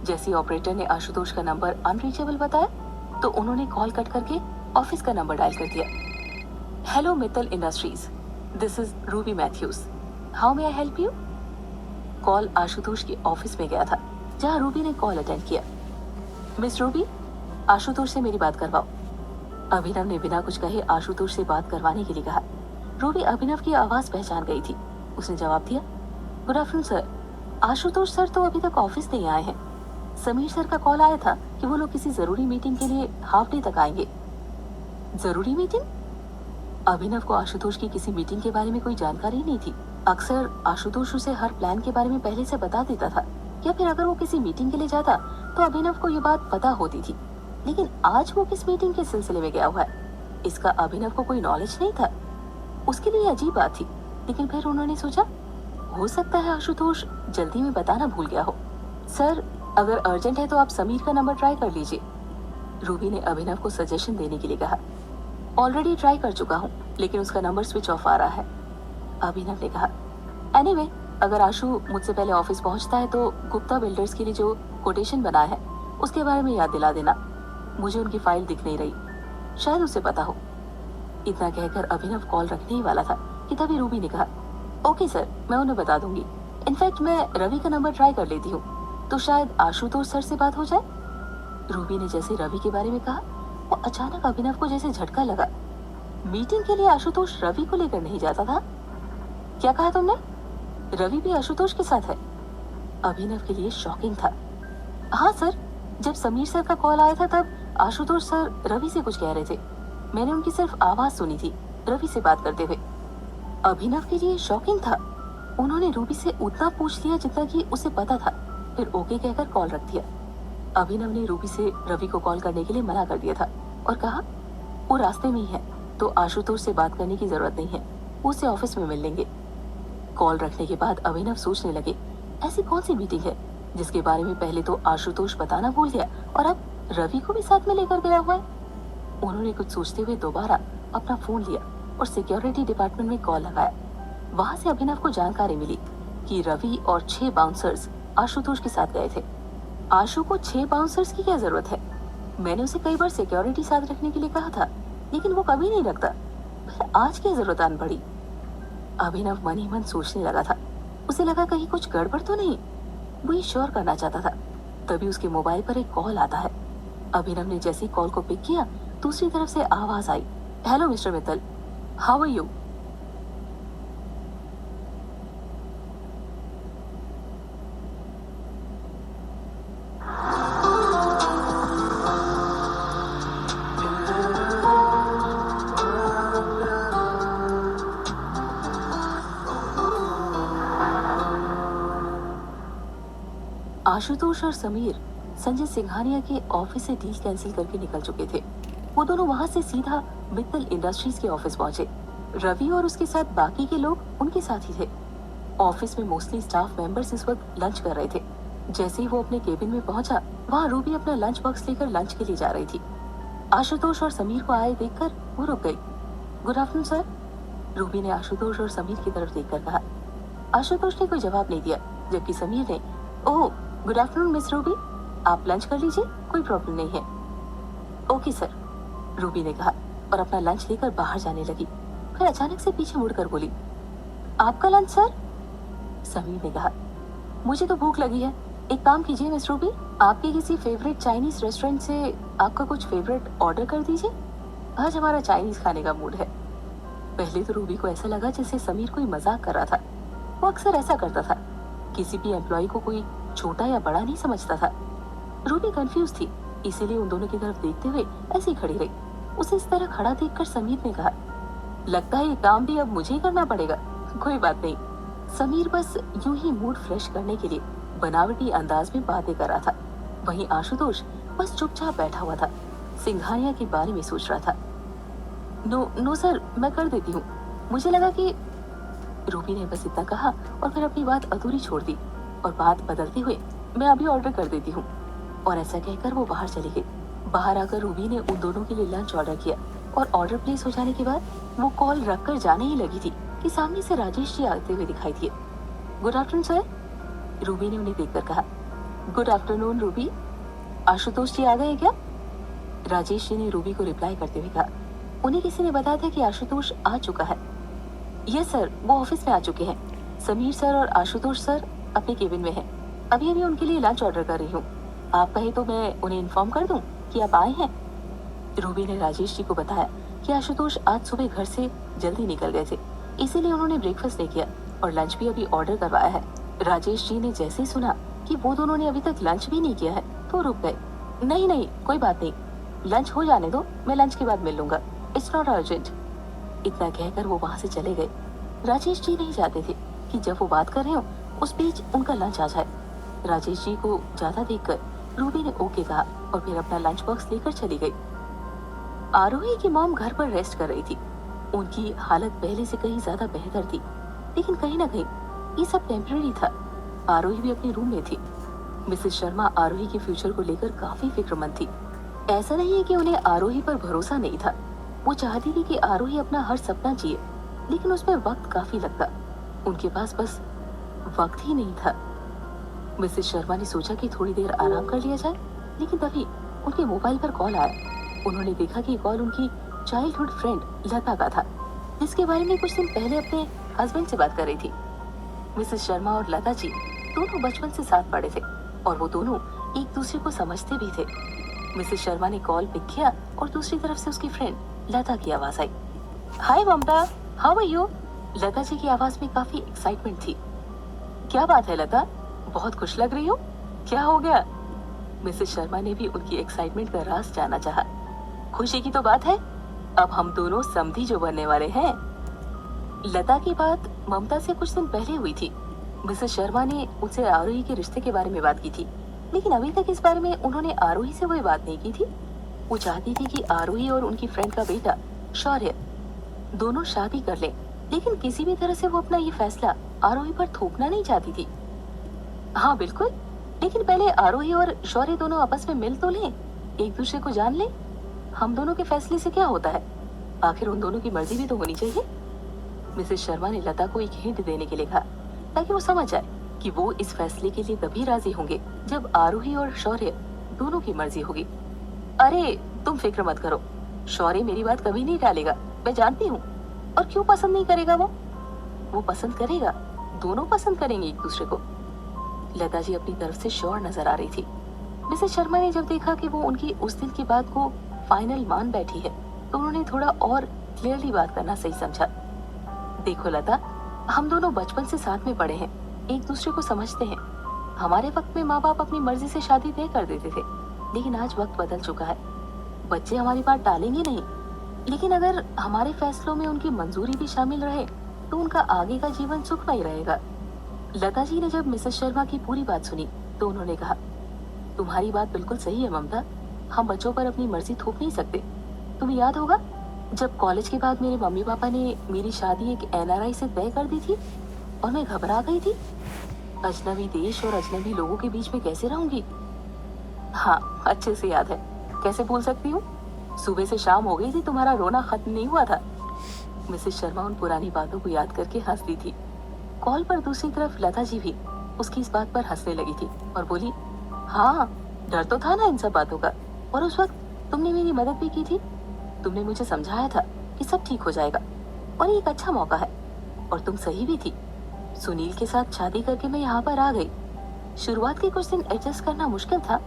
जैसे ऑपरेटर ने आशुतोष का नंबर अनरीचेबल बताया तो उन्होंने कॉल कट करके ऑफिस का नंबर डायल कर दिया। Hello Mittal Industries, this is Ruby Matthews, how may I help you? Call Ashutosh के ऑफिस में गया था जहां रूबी ने कॉल अटेंड किया। मिस रूबी, आशुतोष से मेरी बात करवाओ। अभिनव ने बिना कुछ कहे आशुतोष से बात करवाने के लिए कहा। रूबी अभिनव की आवाज पहचान गई थी। उसने जवाब दिया, good afternoon sir. Ashutosh sir तो अभी तक ऑफिस नहीं आए हैं। समीर सर का कॉल आया था कि वो लोग किसी जरूरी मीटिंग के लिए हाफ डे तक आएंगे। जरूरी मीटिंग? अभिनव को आशुतोष की किसी मीटिंग के बारे में कोई जानकारी नहीं थी। अक्सर आशुतोष उसे हर प्लान के बारे में पहले से बता देता था, या फिर अगर वो किसी मीटिंग के लिए जाता तो अभिनव को ये बात पता होती थी। लेकिन आज वो किस मीटिंग के सिलसिले में गया हुआ है, इसका अभिनव को कोई नॉलेज नहीं था। उसके लिए अजीब बात थी, लेकिन फिर उन्होंने सोचा हो सकता है आशुतोष जल्दी में बताना भूल गया हो। सर, अगर अर्जेंट है तो आप समीर का नंबर ट्राई कर लीजिए, रूबी ने अभिनव को सजेशन देने के लिए कहा। ऑलरेडी ट्राई कर चुका हूँ, लेकिन उसका नंबर स्विच ऑफ आ रहा है, अभिनव ने कहा। एनीवे, अगर आशु मुझसे पहले ऑफिस पहुंचता है तो गुप्ता बिल्डर्स के लिए जो कोटेशन बनाया है उसके बारे में याद दिला देना। मुझे उनकी फाइल दिख नहीं रही, शायद उसे पता हो। इतना कहकर अभिनव कॉल रखने ही वाला था कि तभी रूबी ने कहा, ओके सर, मैं उन्हें बता दूंगी। इनफैक्ट मैं रवि का नंबर ट्राई कर लेती हूँ, तो शायद आशुतोष सर से बात हो जाए। रूबी ने जैसे रवि के बारे में कहा, वो अचानक अभिनव को जैसे झटका लगा। मीटिंग के लिए आशुतोष रवि को लेकर नहीं जाता था? क्या कहा तुमने? रवि भी आशुतोष के साथ है? अभिनव के लिए शॉकिंग था। हाँ सर, जब समीर सर का कॉल आया था तब आशुतोष सर रवि से कुछ कह रहे थे। मैंने उनकी सिर्फ आवाज सुनी थी रवि से बात करते हुए। अभिनव के लिए शॉकिंग था। उन्होंने रूबी से उतना पूछ लिया जितना कि उसे पता था, फिर ओके कहकर कॉल रख दिया। अभिनव ने रूबी से रवि को कॉल करने के लिए मना कर दिया था और कहा, वो रास्ते में ही है तो आशुतोष से बात करने की जरूरत नहीं है, उससे ऑफिस में मिल लेंगे। कॉल रखने के बाद अभिनव सोचने लगे, ऐसी कौन सी मीटिंग है जिसके बारे में पहले तो आशुतोष बताना भूल गया और अब रवि को भी साथ में लेकर गया हुआ है। उन्होंने कुछ सोचते हुए दोबारा अपना फोन लिया और सिक्योरिटी डिपार्टमेंट में कॉल लगाया। वहां से अभिनव को जानकारी मिली कि रवि और 6 बाउंसर्स आशुतोष के साथ गए थे। आशु को 6 बाउंसर्स की क्या जरूरत है? मैंने उसे कई बार सिक्योरिटी साथ रखने के लिए कहा था, लेकिन वो कभी नहीं रखता, फिर आज क्या जरूरत आन पड़ी? अभिनव मन ही मन सोचने लगा था। उसे लगा कहीं कुछ गड़बड़ तो नहीं, वो ये श्योर करना चाहता था। तभी उसके मोबाइल पर एक कॉल आता है। अभिनव ने जैसे ही कॉल को पिक किया, दूसरी तरफ से आवाज आई, hello mister Mittal, how are you? Ashutosh और समीर संजय सिंघानिया के ऑफिस से डील कैंसिल करके निकल चुके थे। वो दोनों वहां से सीधा मित्तल इंडस्ट्रीज के ऑफिस पहुंचे। रवि और उसके साथ बाकी के लोग उनके साथ ही थे। ऑफिस में मोस्टली स्टाफ मेंबर्स इस वक्त लंच कर रहे थे। जैसे ही वो अपने केबिन में पहुंचा, वहाँ रूबी अपना लंच बॉक्स लेकर लंच के लिए जा रही थी। आशुतोष और समीर को आए देखकर वो रुक गई। गुड आफ्टरनून सर, रूबी ने आशुतोष और समीर की तरफ देखकर कहा। आशुतोष ने कोई जवाब नहीं दिया, जबकि समीर ने, oh good afternoon miss Ruby, आप लंच कर लीजिए, कोई प्रॉब्लम नहीं है। ओके सर, रूबी ने कहा और अपना लंच लेकर बाहर जाने लगी। फिर अचानक से पीछे मुड़कर बोली, आपका लंच सर? समीर ने कहा, मुझे तो भूख लगी है, एक काम कीजिए मिस रूबी, आपके किसी फेवरेट चाइनीज रेस्टोरेंट से आपका कुछ फेवरेट ऑर्डर कर दीजिए। आज हमारा चाइनीज खाने का मूड है। पहले तो रूबी को ऐसा लगा जैसे समीर कोई मजाक कर रहा था। वो अक्सर ऐसा करता था, किसी भी एम्प्लॉय को कोई छोटा या बड़ा नहीं समझता था। रूबी कंफ्यूज थी, इसीलिए उन दोनों की तरफ देखते हुए ऐसी खड़ी रही। उसे इस तरह खड़ा देखकर समीर ने कहा, लगता है ये काम भी अब मुझे ही करना पड़ेगा। कोई बात नहीं। समीर बस यूं ही मूड फ्रेश करने के लिए बनावटी अंदाज में बातें कर रहा था। वहीं आशुतोष बस चुपचाप बैठा हुआ था, सिंघानिया के बारे में सोच रहा था। नो सर, मैं कर देती हूँ। मुझे लगा कि, रूबी ने बस इतना कहा और फिर अपनी बात अधूरी छोड़ दी और बात बदलते हुए, मैं अभी ऑर्डर कर देती हूँ। और ऐसा कहकर वो बाहर चली गई। बाहर आकर रूबी ने उन दोनों के लिए लंच ऑर्डर किया और ऑर्डर प्लेस हो जाने के बाद वो कॉल रखकर जाने ही लगी थी कि सामने से राजेश जी आते हुए दिखाई दिए। गुड आफ्टरनून सर, रूबी ने उन्हें देखकर कहा। गुड आफ्टरनून रूबी, आशुतोष जी आ गए क्या? राजेश जी ने रूबी को रिप्लाई करते हुए कहा। उन्हें किसी ने बताया था कि आशुतोष आ चुका है। यस सर, वो ऑफिस में आ चुके हैं। समीर सर और आशुतोष सर अपने केबिन में हैं। अभी अभी उनके लिए लंच ऑर्डर कर रही हूँ। आप कहे तो मैं उन्हें इन्फॉर्म कर दूं कि आप आए हैं। रूबी ने राजेश जी को बताया कि आशुतोष आज सुबह घर से जल्दी निकल गए थे, इसीलिए उन्होंने ब्रेकफास्ट नहीं किया और लंच भी अभी ऑर्डर करवाया है। राजेश जी ने जैसे ही सुना कि वो दोनों ने अभी तक लंच भी नहीं किया है तो रुक गए। नहीं नहीं, कोई बात नहीं, लंच हो जाने दो, मैं लंच के बाद मिल लूंगा, इट्स नॉट अर्जेंट। इतना कहकर वो वहां से चले गए। राजेश जी नहीं चाहते थे कि जब वो बात कर रहे हो उस बीच उनका लंच आ जाए। राजेश जी को जाता देखकर रूबी ने ओके कहा और फिर अपना लंच बॉक्स लेकर चली गई। आरोही की मॉम घर पर रेस्ट कर रही थी। उनकी हालत पहले से कहीं ज्यादा बेहतर थी, लेकिन कहीं ना कहीं ये सब टेम्पररी था। आरोही भी अपने रूम में थी। मिसेस शर्मा आरोही के फ्यूचर को लेकर काफी फिक्रमंद थी। ऐसा नहीं है कि उन्हें आरोही पर भरोसा नहीं था। वो चाहती थी कि आरोही अपना हर सपना जिए, लेकिन उसमें वक्त काफी लगता। उनके पास बस वक्त ही नहीं था। मिसेस शर्मा ने सोचा कि थोड़ी देर आराम कर लिया जाए, लेकिन तभी उनके मोबाइल पर कॉल आया। उन्होंने देखा कि कॉल उनकी चाइल्डहुड फ्रेंड लता का था, जिसके बारे में कुछ दिन पहले अपने हस्बैंड से बात कर रही थी। मिसेस शर्मा और लता जी दोनों बचपन से साथ पढ़े थे और वो दोनों एक दूसरे को समझते भी थे। मिसेस शर्मा ने कॉल पिक किया और दूसरी तरफ से उसकी फ्रेंड लता की आवाज आई। हाय ममता, how are you? Lata ji की आवाज में काफी एक्साइटमेंट थी। क्या बात है लता, बहुत खुश लग रही हो, क्या हो गया? मिसेस शर्मा ने भी उनकी एक्साइटमेंट का राज जानना चाहा। खुशी की तो बात है, अब हम दोनों समधी जो बनने वाले हैं। लता की बात ममता से कुछ दिन पहले हुई थी। मिसेस शर्मा ने उनसे आरोही के रिश्ते के बारे में बात की थी, लेकिन अभी तक इस बारे में उन्होंने आरोही से कोई बात नहीं की थी। वो चाहती थी कि आरोही और उनकी फ्रेंड का बेटा शौर्य दोनों शादी कर लें, लेकिन किसी भी तरह से वो अपना ये फैसला आरोही पर थोपना नहीं चाहती थी। हाँ बिल्कुल, लेकिन पहले आरोही और शौर्य दोनों आपस में मिल तो लें, एक दूसरे को जान लें। हम दोनों के फैसले से क्या होता है, आखिर उन दोनों की मर्जी भी तो होनी चाहिए। मिसेस शर्मा ने लता को एक हिंट देने के लिए कहा, ताकि वो समझ जाए कि वो इस फैसले के लिए तभी राजी होंगे जब आरोही और शौर्य दोनों की मर्जी होगी। अरे तुम फिक्र मत करो, शौर्य मेरी बात कभी नहीं टालेगा, मैं जानती हूँ। और क्यों पसंद नहीं करेगा वो पसंद करेगा, दोनों पसंद करेंगे एक दूसरे को। लता जी अपनी तरफ से श्योर नजर आ रही थी। मिसेस शर्मा ने जब देखा कि वो उनकी उस दिन की बात को फाइनल मान बैठी है, तो उन्होंने थोड़ा और क्लियरली बात करना सही समझा। देखो लता, हम दोनों बचपन से साथ में पढ़े हैं, एक दूसरे को समझते हैं। हमारे वक्त में माँ बाप अपनी मर्जी से शादी तय कर देते थे, लेकिन आज वक्त बदल चुका है। बच्चे हमारी बात टालेंगे नहीं, लेकिन अगर हमारे फैसलों में उनकी मंजूरी भी शामिल रहे तो उनका आगे का जीवन सुखमय रहेगा। लता जी ने जब मिसेस शर्मा की पूरी बात सुनी तो उन्होंने कहा, तुम्हारी बात बिल्कुल सही है ममता, हम बच्चों पर अपनी मर्जी थोप नहीं सकते। तुम्हें याद होगा जब कॉलेज के बाद मेरे मम्मी पापा ने मेरी शादी एक एनआरआई से तय कर दी थी और मैं घबरा गई थी। अजनबी देश और अजनबी लोगों के बीच में कैसे रहूंगी। हाँ अच्छे से याद है, कैसे भूल सकती हूँ। सुबह से शाम हो गई थी, तुम्हारा रोना खत्म नहीं हुआ था। मिसेस शर्मा उन पुरानी बातों को याद करके हंसती थी। कॉल पर दूसरी तरफ लता जी भी उसकी इस बात पर हंसने लगी थी और बोली, हाँ डर तो था ना इन सब बातों का, और उस वक्त तुमने मेरी मदद भी की थी। तुमने मुझे समझाया था कि सब ठीक हो जाएगा और ये एक अच्छा मौका है, और तुम सही भी थी। सुनील के साथ शादी करके मैं यहाँ पर आ गई। शुरुआत के कुछ दिन एडजस्ट करना मुश्किल था।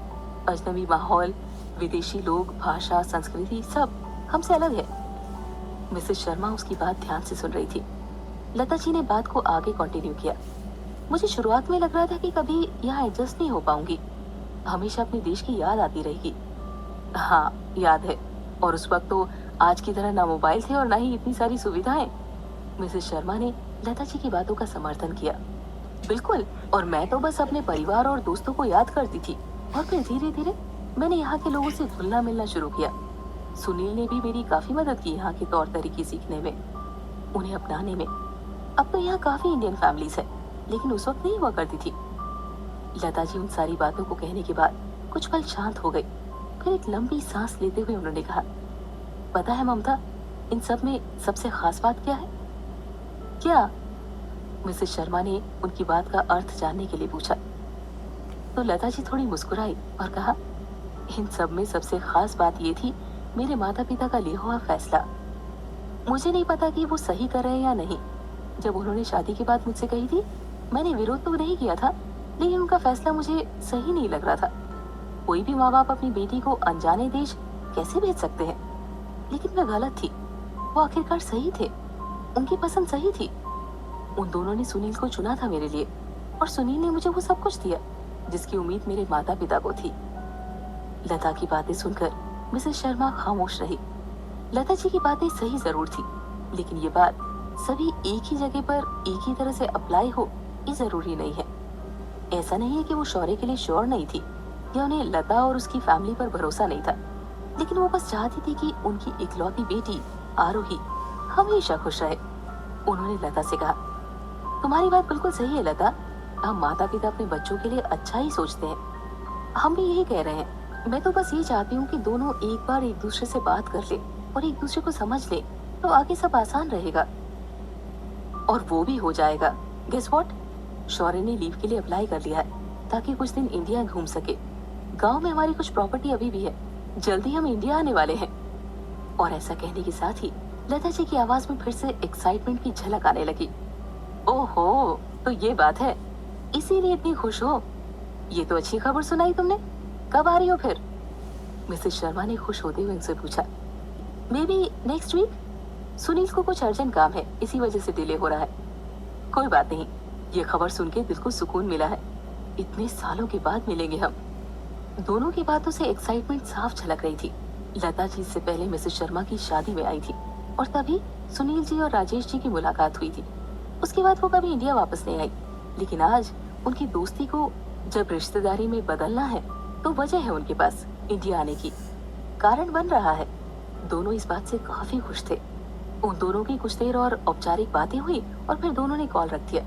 अजनबी माहौल, विदेशी लोग, भाषा, संस्कृति सब हमसे अलग है। मिसेस शर्मा उसकी बात ध्यान से सुन रही थी। लता जी ने बात को आगे कंटिन्यू किया। मुझे शुरुआत में लग रहा था कि कभी यहाँ एडजस्ट नहीं हो पाऊंगी, हमेशा अपने देश की याद आती रहेगी। हाँ याद है, और उस वक्त तो आज की तरह ना मोबाइल थे और ना ही इतनी सारी सुविधाएं। मिसेस शर्मा ने लता जी की बातों का समर्थन किया। बिल्कुल, और मैं तो बस अपने परिवार और दोस्तों को याद करती थी, और फिर धीरे धीरे मैंने यहाँ के लोगों से घुलना मिलना शुरू किया। सुनील ने भी मेरी काफी मदद की यहाँ के तौर तरीके सीखने में, उन्हें अपनाने में। अब तो यहाँ काफी इंडियन फैमिलीज है, लेकिन उस वक्त नहीं हुआ करती थी। लता जी उन सारी बातों को कहने के बाद कुछ पल शांत हो गई। फिर एक लंबी सांस लेते हुए उन्होंने कहा, पता है ममता, इन सब में सबसे खास बात क्या है? क्या? मिसेस शर्मा ने उनकी बात का अर्थ जानने के लिए पूछा। तो लता जी थोड़ी मुस्कुराई और कहा, इन सब में सबसे खास बात ये थी, मेरे माता पिता का लिया हुआ फैसला। मुझे नहीं पता कि वो सही कर रहे हैं या नहीं। जब उन्होंने शादी की बात मुझसे कही थी, मैंने विरोध तो नहीं किया था, लेकिन उनका फैसला मुझे सही नहीं लग रहा था। कोई भी माँ बाप अपनी बेटी को अनजाने देश कैसे भेज सकते हैं? लेकिन मैं गलत थी। वो आखिरकार सही थे। उनकी पसंद सही थी। उन दोनों ने सुनील को चुना था मेरे लिए, और सुनील ने मुझे वो सब कुछ दिया जिसकी उम्मीद मेरे माता पिता को थी। लता की बातें सुनकर मिसेस शर्मा खामोश रही। लता जी की बातें सही जरूर थी, लेकिन ये बात सभी एक ही जगह पर एक ही तरह से अप्लाई हो, ये जरूरी नहीं है। ऐसा नहीं है कि वो शौर्य के लिए श्योर नहीं थी या उन्हें लता और उसकी फैमिली पर भरोसा नहीं था, लेकिन वो बस चाहती थी कि उनकी इकलौती बेटी आरोही हमेशा खुश रहे। उन्होंने लता से कहा, तुम्हारी बात बिल्कुल सही है लता। हम माता पिता अपने बच्चों के लिए अच्छा ही सोचते हैं। हम भी यही कह रहे हैं। मैं तो बस ये चाहती हूँ कि दोनों एक बार एक दूसरे से बात कर ले और एक दूसरे को समझ ले, तो आगे सब आसान रहेगा। और वो भी हो जाएगा। Guess what? शौर्य ने लीव के लिए अप्लाई कर लिया है ताकि कुछ दिन इंडिया घूम सके। गांव में हमारी कुछ प्रॉपर्टी अभी भी है। जल्दी हम इंडिया आने वाले हैं। और ऐसा कहने के साथ ही लता जी की आवाज में फिर से एक्साइटमेंट की झलक आने लगी। ओहो, तो ये बात है, इसीलिए इतनी खुश हो। ये तो अच्छी खबर सुनाई तुमने। कब आ रही हो फिर? मिसेस शर्मा ने खुश होते हुए उनसे पूछा। Maybe next week. Sunil को कुछ अर्जेंट काम है, इसी वजह से डिले हो रहा है। कोई बात नहीं, ये खबर सुन के दिल को सुकून मिला है। इतने सालों के बाद मिलेंगे हम। दोनों की बातों से एक्साइटमेंट साफ झलक रही थी। लता जी इससे पहले मिसेस शर्मा की शादी में आई थी और तभी सुनील जी और राजेश जी की मुलाकात हुई थी। उसके बाद वो कभी इंडिया वापस नहीं आई, लेकिन आज उनकी दोस्ती को जब रिश्तेदारी में बदलना है तो वजह है उनके पास इंडिया आने की। कारण बन रहा है। दोनों इस बात से काफी खुश थे। उन दोनों की कुछ देर और औपचारिक बातें हुई और फिर दोनों ने कॉल रख दिया।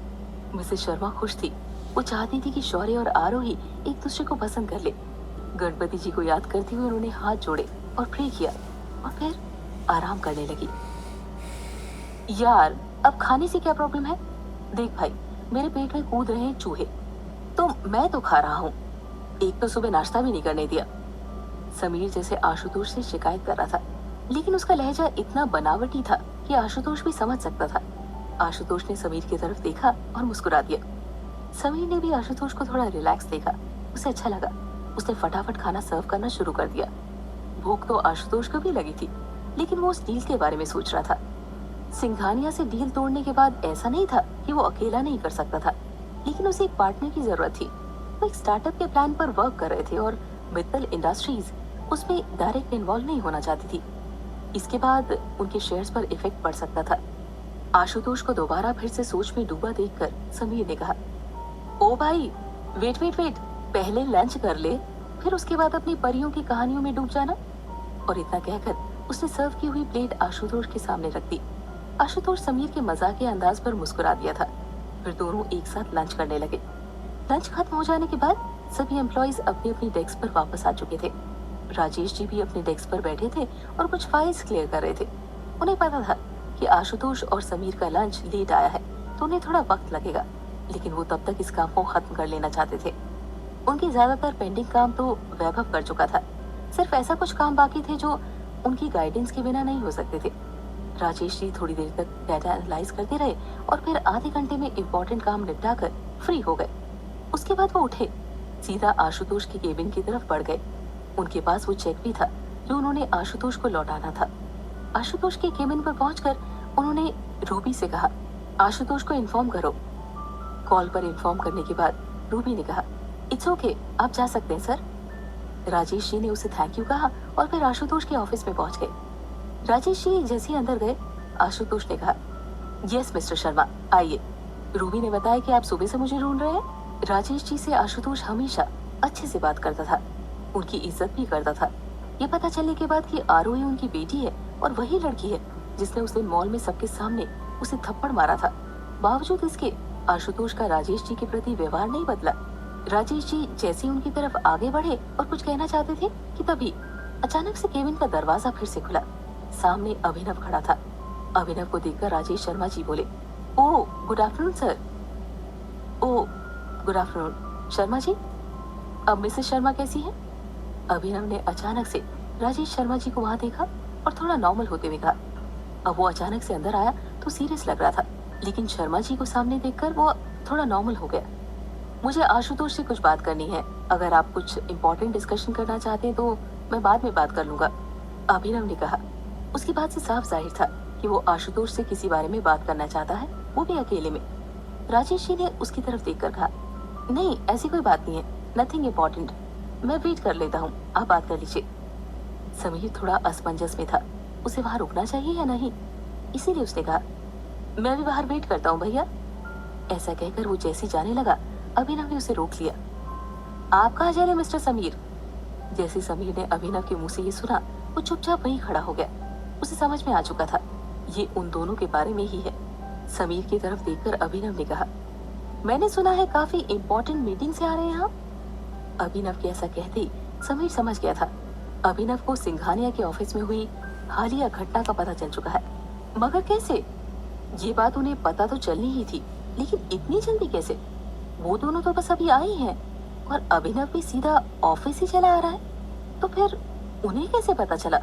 मिसेस शर्मा खुश थी। वो चाहती थी कि शौर्य और आरोही एक दूसरे को पसंद कर ले। गणपति जी को याद करते हुए उन्होंने हाथ जोड़े और प्रे किया और फिर आराम करने लगी। यार, अब खाने से क्या प्रॉब्लम है? देख भाई, मेरे पेट में कूद रहे हैं चूहे, तो मैं तो खा रहा हूँ। एक तो सुबह नाश्ता भी नहीं करने दिया। समीर जैसे आशुतोष से शिकायत कर रहा था, लेकिन उसका लहजा इतना बनावटी था कि आशुतोष भी समझ सकता था। आशुतोष ने समीर की तरफ देखा और मुस्कुरा दिया। समीर ने भी आशुतोष को थोड़ा रिलैक्स देखा। उसे अच्छा लगा। उसने फटाफट खाना सर्व करना शुरू कर दिया। भूख तो आशुतोष को भी लगी थी, लेकिन वो उस डील के बारे में सोच रहा था। सिंघानिया से डील तोड़ने के बाद ऐसा नहीं था कि वो अकेला नहीं कर सकता था, लेकिन उसे एक पार्टनर की जरूरत थी। वो एक स्टार्टअप के प्लान पर वर्क कर रहे थे और मित्तल इंडस्ट्रीज उसमें डायरेक्ट इन्वॉल्व नहीं होना चाहती थी। इसके बाद उनके शेयर्स पर इफेक्ट पड़ सकता था। आशुतोष को दोबारा फिर से सोच में डूबा देखकर समीर ने कहा, ओ भाई, वेट वेट वेट, पहले लंच कर ले, फिर उसके बाद अपनी परियों की कहानियों में डूब जाना। और इतना कहकर उसने सर्व की हुई प्लेट आशुतोष के सामने रख दी। आशुतोष समीर के मजाकिया अंदाज पर मुस्कुरा दिया था। फिर दोनों एक साथ लंच करने लगे। लंच खत्म हो जाने के बाद सभी एम्प्लॉइज अपनी अपनी डेस्क पर वापस आ चुके थे। राजेश जी भी अपने डेस्क पर बैठे थे और कुछ फाइल्स क्लियर कर रहे थे। उन्हें पता था कि आशुतोष और समीर का लंच लेट आया है, तो उन्हें थोड़ा वक्त लगेगा, लेकिन वो तब तक इस काम को खत्म कर लेना चाहते थे। उनके ज्यादातर पेंडिंग काम तो वैभव कर चुका था। सिर्फ ऐसा कुछ काम बाकी थे जो उनकी गाइडेंस के बिना नहीं हो सकते थे। राजेश जी थोड़ी देर तक डाटा एनालाइज करते रहे और फिर आधे घंटे में इम्पोर्टेंट काम निपटा कर फ्री हो गए। उसके बाद वो उठे, सीधा आशुतोष के केबिन की तरफ बढ़ गए। उनके पास वो चेक भी था जो उन्होंने आशुतोष को लौटाना था। आशुतोष के केबिन पर पहुंचकर उन्होंने रूबी से कहा, आशुतोष को इन्फॉर्म करो। कॉल पर इन्फॉर्म करने के बाद रूबी ने कहा, इट्स ओके, आप जा सकते हैं सर। राजेश जी ने उसे थैंक यू कहा और फिर आशुतोष के ऑफिस में पहुंच गए। राजेश जी जैसे ही अंदर गए, आशुतोष ने कहा, यस मिस्टर शर्मा, आइए। रूबी ने बताया कि आप सुबह से मुझे ढूंढ रहे हैं। राजेश जी से आशुतोष हमेशा अच्छे से बात करता था, उनकी इज्जत भी करता था। ये पता चलने के बाद कि आरोही उनकी बेटी है और वही लड़की है जिसने उस दिन मॉल में सबके सामने उसे थप्पड़ मारा था, बावजूद इसके आशुतोष का राजेश जी के प्रति व्यवहार नहीं बदला। राजेश जी जैसे उनकी तरफ आगे बढ़े और कुछ कहना चाहते थे कि तभी अचानक से केबिन का दरवाजा फिर से खुला। सामने अभिनव खड़ा था। अभिनव को देखकर राजेश शर्मा जी बोले, ओ गुड आफ्टरनून सर। ओ गुड आफ्टरनून शर्मा जी। अब मिसेस शर्मा कैसी है? अभिनव ने अचानक से राजेश शर्मा जी को वहां देखा और थोड़ा नॉर्मल होते हुए कहा। अब वो अचानक से अंदर आया तो सीरियस लग रहा था, लेकिन शर्मा जी को सामने देखकर वो थोड़ा नॉर्मल हो गया। मुझे आशुतोष से कुछ बात करनी है। अगर आप कुछ इम्पोर्टेंट डिस्कशन करना चाहते हैं तो मैं बाद में बात कर लूंगा, अभिनव ने कहा। उसकी बात से साफ जाहिर था कि वो आशुतोष से किसी बारे में बात करना चाहता है, वो भी अकेले में। राजेश जी ने उसकी तरफ देखकर कहा, नहीं ऐसी कोई बात नहीं है, नथिंग इम्पोर्टेंट, मैं वेट कर लेता हूँ, आप बात कर लीजिए। समीर थोड़ा असमंजस में था, उसे वहां रुकना चाहिए या नहीं, इसीलिए उसने कहा, मैं भी बाहर वेट करता हूँ भैया। ऐसा कहकर वो जैसे जाने लगा, अभिनव ने उसे रोक लिया। आप कहाँ जा रहे हैं मिस्टर समीर? जैसे समीर ने अभिनव के मुंह से ये सुना, वो चुपचाप वहीं खड़ा हो गया। उसे समझ में आ चुका था ये उन दोनों के बारे में ही है। समीर की तरफ देखकर अभिनव ने कहा, मैंने सुना है काफी इम्पोर्टेंट मीटिंग से आ रहे हैं आप। अभिनव के ऐसा कहते ही समीर समझ गया था अभिनव को सिंघानिया के ऑफिस में हुई हालिया घटना का पता चल चुका है। मगर कैसे? ये बात उन्हें पता तो चलनी ही थी, लेकिन इतनी जल्दी कैसे? वो दोनों तो बस अभी आए हैं और अभिनव भी सीधा ऑफिस ही चला आ रहा है, तो फिर उन्हें कैसे पता चला?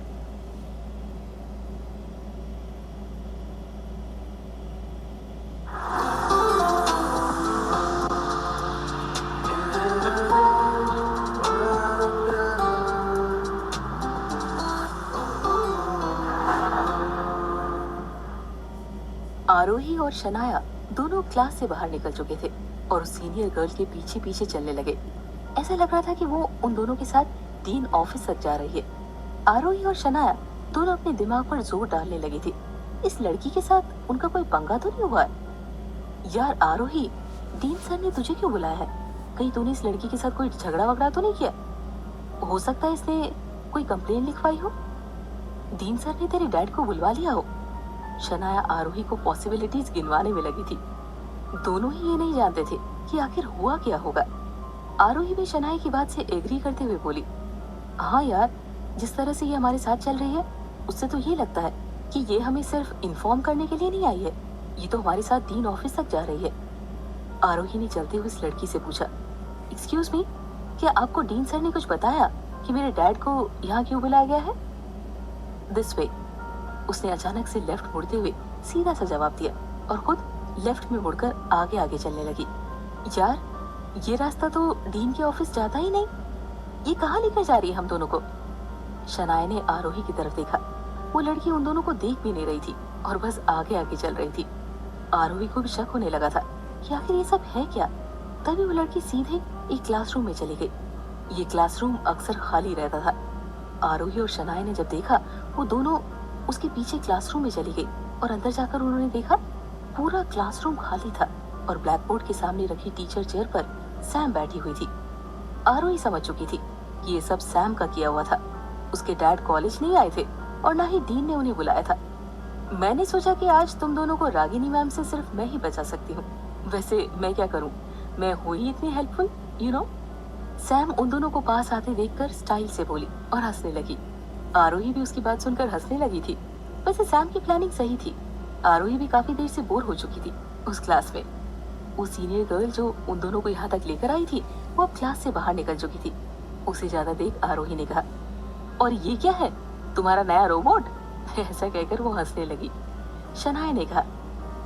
आरोही और शनाया दोनों क्लास से बाहर निकल चुके थे और सीनियर गर्ल के पीछे पीछे चलने लगे। ऐसा लग रहा था कि वो उन दोनों के साथ डीन ऑफिस तक जा रही है। आरोही और शनाया दोनों अपने दिमाग पर जोर डालने लगी थी, इस लड़की के साथ उनका कोई पंगा तो नहीं हुआ? यार आरोही, डीन सर ने तुझे क्यों बुलाया है? कहीं तूने इस लड़की के साथ कोई झगड़ा वगड़ा तो नहीं किया? हो सकता है इसने कोई कंप्लेन लिखवाई हो, डीन सर ने तेरे डैड को बुलवा लिया हो। शनाया आरोही को पॉसिबिलिटीज गिनवाने में लगी थी। दोनों ही ये नहीं जानते थे कि आखिर हुआ क्या होगा। आरोही भी शनाया की बात से एग्री करते हुए बोली, हाँ यार, जिस तरह से ये हमारे साथ चल रही है उससे तो ये लगता है कि ये हमें सिर्फ इन्फॉर्म करने के लिए नहीं आई है, ये तो हमारे साथ डीन ऑफिस तक जा रही है। आरोही ने चलते हुए इस लड़की से पूछा, एक्सक्यूज मी, क्या आपको डीन सर ने कुछ बताया कि मेरे डैड को यहाँ क्यों बुलाया गया है? दिस वे, उसने अचानक से लेफ्ट मुड़ते हुए सीधा सा जवाब दिया और खुद लेफ्ट में मुड़कर आगे आगे चलने लगी। यार, ये रास्ता तो डीन के ऑफिस जाता ही नहीं, ये कहाँ लेकर जा रही है हम दोनों को? शनाया ने आरोही की तरफ देखा। वो लड़की उन दोनों को देख भी नहीं रही थी और बस आगे आगे चल रही थी। आरोही को भी शक होने लगा था कि आखिर ये सब है क्या। तभी वो लड़की सीधे एक क्लासरूम में चली गई। ये क्लासरूम अक्सर खाली रहता था। आरोही और शनाया ने जब देखा, वो दोनों उसके पीछे क्लासरूम में चली गई और अंदर जाकर उन्होंने देखा पूरा क्लासरूम खाली था और ब्लैक बोर्ड के सामने रखी टीचर चेयर पर सैम बैठी हुई थी। आरोही समझ चुकी थी कि ये सब सैम का किया हुआ था। उसके डैड कॉलेज नहीं आए थे और ना ही डीन ने उन्हें बुलाया था। मैंने सोचा कि आज तुम दोनों को रागिनी मैम से सिर्फ मैं ही बचा सकती हूँ। वैसे मैं क्या करूँ, मैं हुई इतनी हेल्पफुल, यू नो। सैम उन दोनों को पास आते देखकर स्टाइल से बोली और हंसने लगी। आरोही भी उसकी बात सुनकर हंसने लगी थी। वैसे सैम की प्लानिंग सही थी। आरोही भी काफी देर से बोर हो चुकी थी उस क्लास में। वो सीनियर गर्ल जो उन दोनों को यहाँ तक लेकर आई थी, वो अब क्लास से बाहर निकल चुकी थी। उसे ज्यादा देख आरोही ने कहा, और ये क्या है, तुम्हारा नया रोबोट? ऐसा कहकर वो हंसने लगी। शनाया ने कहा,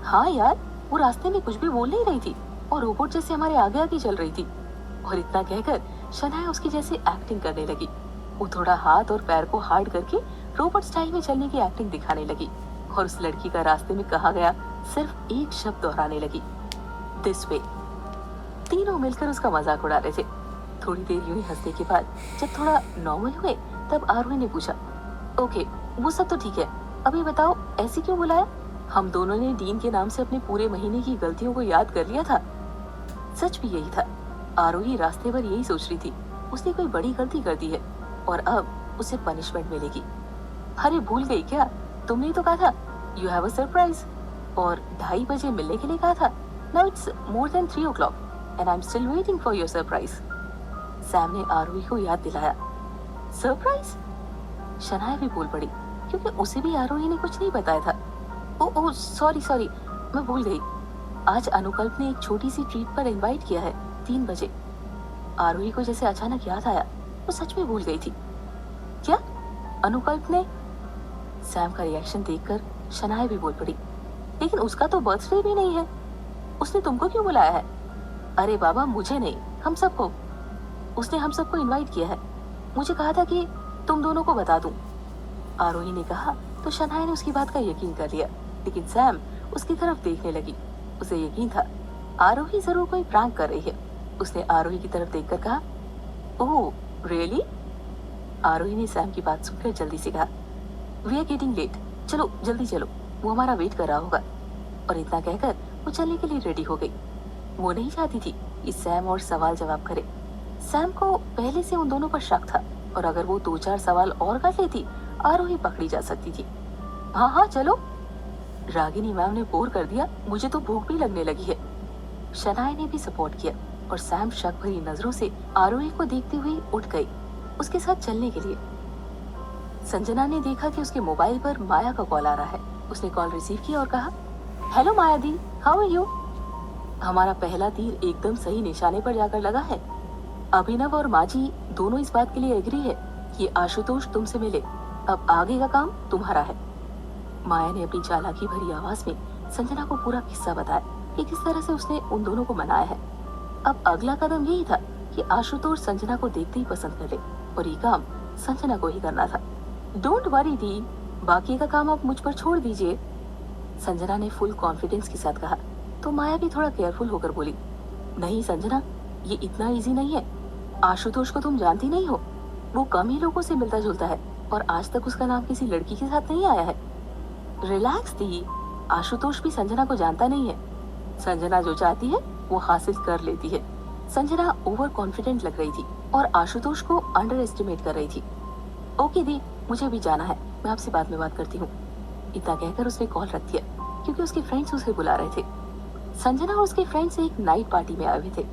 हाँ यार, वो रास्ते में कुछ भी बोल नहीं रही थी और रोबोट जैसे हमारे आगे आगे चल रही थी। और इतना कहकर शनाया उसकी जैसे एक्टिंग करने लगी। वो थोड़ा हाथ और पैर को हार्ड करके रोबोट स्टाइल में चलने की एक्टिंग दिखाने लगी और उस लड़की का रास्ते में कहा गया सिर्फ एक शब्द दोहराने लगी, दिस वे। तीनों मिलकर उसका मजाक उड़ा रहे थे। थोड़ी देर यूं ही हंसने के बाद जब थोड़ा नॉर्मल हुए, तब आरोही ने पूछा, ओके, वो सब तो ठीक है, अभी बताओ ऐसे क्यों बुलाया? हम दोनों ने डीन के नाम से अपने पूरे महीने की गलतियों को याद कर लिया था। सच भी यही था। आरोही रास्ते पर यही सोच रही थी, उसने कोई बड़ी गलती कर दी है और अब उसे पनिशमेंट मिलेगी। अरे भूल गई क्या, तुमने तो कहा था यू हैव अ सरप्राइज और 2:30 बजे मिलने के लिए कहा था। Now it's more than 3 o'clock and I am still waiting for your surprise. Sam ने आरोही को याद दिलाया। सरप्राइज? शनाया भी बोल पड़ी क्योंकि उसे भी आरोही ने कुछ नहीं बताया था। ओह सॉरी, मैं भूल गई। आज अनुकल्प ने एक छोटी सी ट्रीट पर इनवाइट किया है 3 बजे। आरोही को जैसे अचानक याद आया वो सच में भूल गई थी। क्या? अनुकल्प ने? सैम का रिएक्शन देखकर शनाया भी बोल पड़ी, लेकिन उसका तो बर्थडे भी नहीं है, उसने तुमको क्यों बुलाया है? अरे बाबा, मुझे नहीं, हम सबको। उसने हम सबको इनवाइट किया है, मुझे कहा था कि तुम दोनों को बता दूं। आरोही ने कहा तो शनाया ने उसकी बात का यकीन कर लिया, लेकिन सैम उसकी तरफ देखने लगी। उसे यकीन था आरोही जरूर कोई प्रैंक कर रही है। उसने आरोही की तरफ देखकर कहा, ओह रियली? आरोही ने सैम की बात सुनकर जल्दी से कहा, वी आर गेटिंग लेट, चलो जल्दी चलो, वो हमारा वेट कर रहा होगा। और इतना कहकर वो चलने के लिए रेडी हो गई। वो नहीं चाहती थी कि सैम और सवाल जवाब करे। सैम को पहले से उन दोनों पर शक था, और अगर वो 2-4 सवाल और कर लेती आरोही पकड़ी जा सकती थी। हाँ हाँ चलो, रागिनी मैम ने बोर कर दिया, मुझे तो भूख भी लगने लगी है। शनाया ने भी सपोर्ट किया और सैम शक भरी नजरों से आरोही को देखती हुई उठ गई उसके साथ चलने के लिए। संजना ने देखा कि उसके मोबाइल पर माया का कॉल आ रहा है। उसने कॉल रिसीव किया और कहा, हेलो माया दी, हाउ आर यू? हमारा पहला तीर एकदम सही निशाने पर जाकर लगा है। अभिनव और माजी दोनों इस बात के लिए एग्री है कि आशुतोष तुमसे मिले। अब आगे का काम तुम्हारा है। माया ने अपनी चालाकी भरी आवाज में संजना को पूरा किस्सा बताया कि किस तरह से उसने उन दोनों को मनाया है। अब अगला कदम यही था कि आशुतोष संजना को देखते ही पसंद कर ले, और ये काम संजना को ही करना था। डोंट वरी दी, बाकी का काम आप मुझ पर छोड़ दीजिए, संजना ने फुल कॉन्फिडेंस के साथ कहा। तो माया भी थोड़ा केयरफुल होकर बोली, नहीं संजना, ये इतना इजी नहीं है। आशुतोष को तुम जानती नहीं हो, वो कम ही लोगों से मिलता जुलता है और आज तक उसका नाम किसी लड़की के साथ नहीं आया है। रिलैक्स दी, आशुतोष भी संजना को जानता नहीं है। संजना जो चाहती है वो हासिल कर लेती है। संजना ओवर कॉन्फिडेंट लग रही थी और आशुतोष को अंडर एस्टिमेट कर रही थी। ओके दी, मुझे भी जाना है, मैं आपसे बाद में बात करती हूँ। इतना कहकर उसने कॉल रख दिया क्योंकि उसके फ्रेंड्स उसे बुला रहे थे। संजना और उसके फ्रेंड्स एक नाइट पार्टी में आए हुए थे।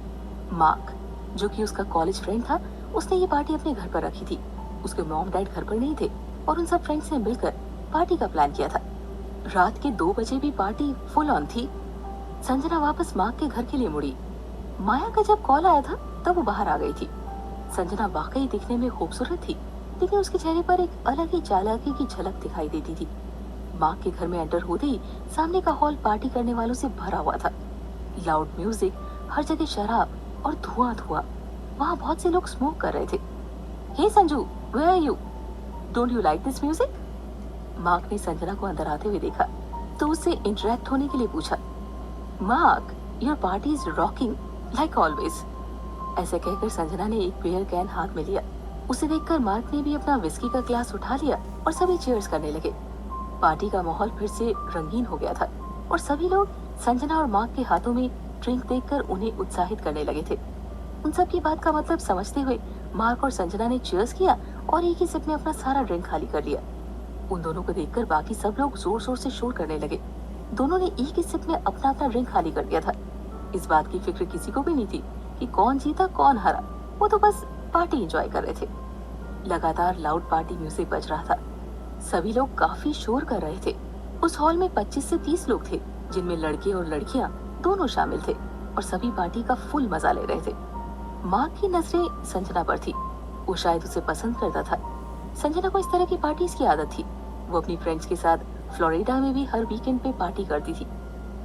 मार्क, जो कि उसका कॉलेज फ्रेंड था, उसने ये पार्टी अपने घर पर रखी थी। उसके मॉम डैड घर पर नहीं थे और उन सब फ्रेंड्स ने मिलकर पार्टी का प्लान किया था। रात के 2 बजे भी पार्टी फुल ऑन थी। संजना वापस मार्क के घर के लिए मुड़ी। माया का जब कॉल आया था तब वो बाहर आ गई थी। संजना वाकई दिखने में खूबसूरत थी, लेकिन उसके चेहरे पर एक अलग ही चालाकी की झलक दिखाई देती थी। मार्क के घर में एंटर होते ही सामने का हॉल पार्टी करने वालों से भरा हुआ था। लाउड म्यूजिक, हर जगह शराब और धुआं धुआं। वहाँ बहुत से लोग स्मोक कर रहे थे। Hey Sanju, where are you? Don't you like this music? Mark ने संजना को अंदर आते हुए देखा तो उससे इंटरेक्ट होने के लिए पूछा। Mark, your party is rocking like always. ऐसे कहकर संजना ने एक बियर कैन हाथ में लिया। उसे देखकर मार्क ने भी अपना विस्की का ग्लास उठा लिया और सभी चीयर्स करने लगे। पार्टी का माहौल फिर से रंगीन हो गया था और सभी लोग संजना और मार्क के हाथों में ड्रिंक देखकर उन्हें उत्साहित करने लगे थे। उन सब की बात का मतलब समझते हुए मार्क और संजना ने चीयर्स किया और एक ही सिप में अपना सारा ड्रिंक खाली कर लिया। उन दोनों को देखकर बाकी सब लोग जोर जोर से शोर करने लगे। दोनों ने एक ही सिप में अपना अपना ड्रिंक खाली कर दिया था। इस बात की फिक्र किसी को भी नहीं थी कि कौन जीता कौन हारा। वो तो बस पार्टी एंजॉय कर रहे थे। लगातार लाउड पार्टी म्यूजिक बज रहा था। सभी लोग काफी शोर कर रहे थे। उस हॉल में 25 से 30 लोग थे, जिनमें लड़के और लड़कियां दोनों शामिल थे और सभी पार्टी का फुल मजा ले रहे थे। मार्क की नजरें संजना पर थी। वो शायद उसे पसंद करता था। संजना को इस तरह की पार्टीज की आदत थी। वो अपनी फ्रेंड्स के साथ फ्लोरिडा में भी हर वीकेंड पे पार्टी करती थी।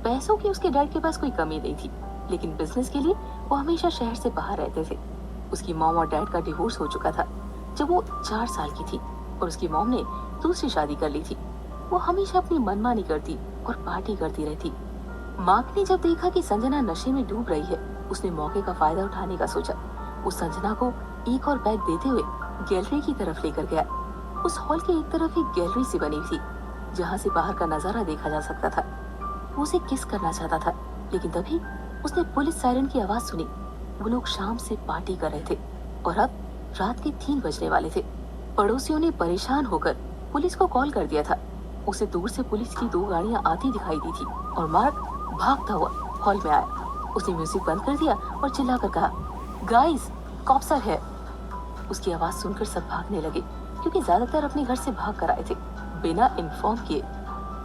पैसों की उसके डैड के पास कोई कमी नहीं थी, लेकिन बिजनेस के लिए वो हमेशा शहर से बाहर रहते थे। उसकी मॉम और डैड का डिवोर्स हो चुका था जब वो 4 साल की थी और उसकी मॉम ने दूसरी शादी कर ली थी। वो हमेशा अपनी मनमानी करती और पार्टी करती रहती। मार्क ने जब देखा कि संजना नशे में डूब रही है, उसने मौके का फायदा उठाने का सोचा। वो संजना को एक और बैग देते हुए गैलरी की तरफ लेकर गया। उस हॉल के एक तरफ एक गैलरी सी बनी थी जहाँ से बाहर का नजारा देखा जा सकता था। वो उसे किस करना चाहता था, लेकिन तभी उसने पुलिस सायरन की आवाज सुनी। वो लोग शाम से पार्टी कर रहे थे और अब रात के 3 बजने वाले थे। पड़ोसियों ने परेशान होकर पुलिस को कॉल कर दिया था। उसे दूर से पुलिस की 2 गाड़ियां आती दिखाई दी थी और मार्क भागता हुआ हॉल में आया। उसने म्यूजिक बंद कर दिया और चिल्लाकर कहा, गाइस, कॉप्स आर हियर। उसकी आवाज सुनकर सब भागने लगे, क्योंकि ज्यादातर अपने घर से भाग कर आए थे बिना इन्फॉर्म किए।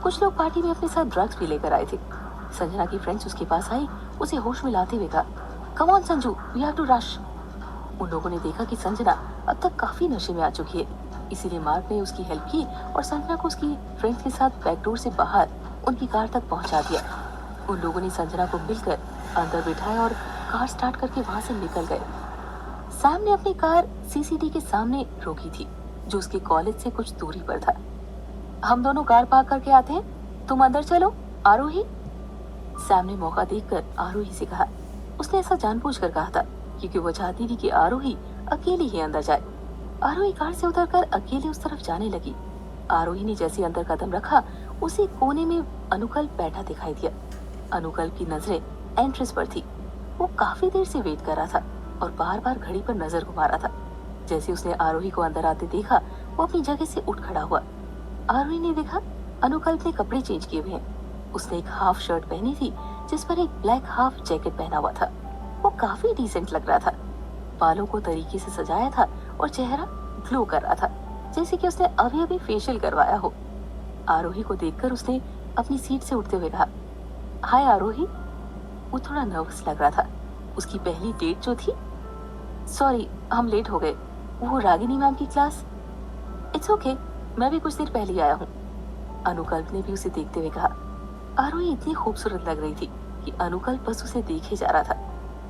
कुछ लोग पार्टी में अपने साथ ड्रग्स भी लेकर आए थे। संजना की फ्रेंड्स उसके पास आई, उसे होश में लाते हुए कहा, come on Sanju, we have to rush. उन लोगों ने देखा कि संजना अब तक काफी नशे में आ चुकी है, इसीलिए मार्क ने उसकी हेल्प की और संजना को उसकी फ्रेंड्स के साथ बैकडोर से बाहर उनकी कार तक पहुंचा दिया। उन लोगों ने संजना को मिलकर अंदर बिठाया और कार स्टार्ट करके वहां से निकल गए। सैम ने अपनी कार सीसीटी के सामने रोकी थी, जो उसके कॉलेज से कुछ दूरी पर था। हम दोनों कार पार्क करके आते हैं, तुम अंदर चलो आरोही। सैम ने मौका देखकर आरोही से कहा। उसने ऐसा जानबूझकर कहा था क्योंकि वो चाहती थी कि आरोही अकेली ही अंदर जाए। आरोही कार से उतरकर अकेले उस तरफ जाने लगी। आरोही ने जैसे अंदर कदम रखा, उसी कोने में अनुकल्प बैठा दिखाई दिया। अनुकल्प की नजरें एंट्रेंस पर थी। वो काफी देर से वेट कर रहा था और बार बार घड़ी पर नजर घुमा रहा था। जैसे उसने आरोही को अंदर आते देखा, वो अपनी जगह से उठ खड़ा हुआ। आरोही ने देखा अनुकल्प ने कपड़े चेंज किए हुए हैं। उसने एक हाफ शर्ट पहनी थी जिस पर एक ब्लैक हाफ जैकेट पहना हुआ था। वो काफी डिसेंट लग रहा था। बालों को तरीके से सजाया था और चेहरा ग्लो कर रहा था, जैसे कि उसने अभी अभी फेशियल करवाया हो। आरोही को देखकर उसने अपनी सीट से उठते हुए कहा, हाय आरोही। वो थोड़ा नर्वस लग रहा था। उसकी पहली डेट जो थी। सॉरी, हम लेट हो गए। वो रागिनी मैम की क्लास। इट्स ओके, मैं भी कुछ देर पहले आया हूँ। अनुकल्प ने भी उसे देखते हुए कहा। आरोही इतनी खूबसूरत लग रही थी कि अनुकल्प बस उसे देखे जा रहा था।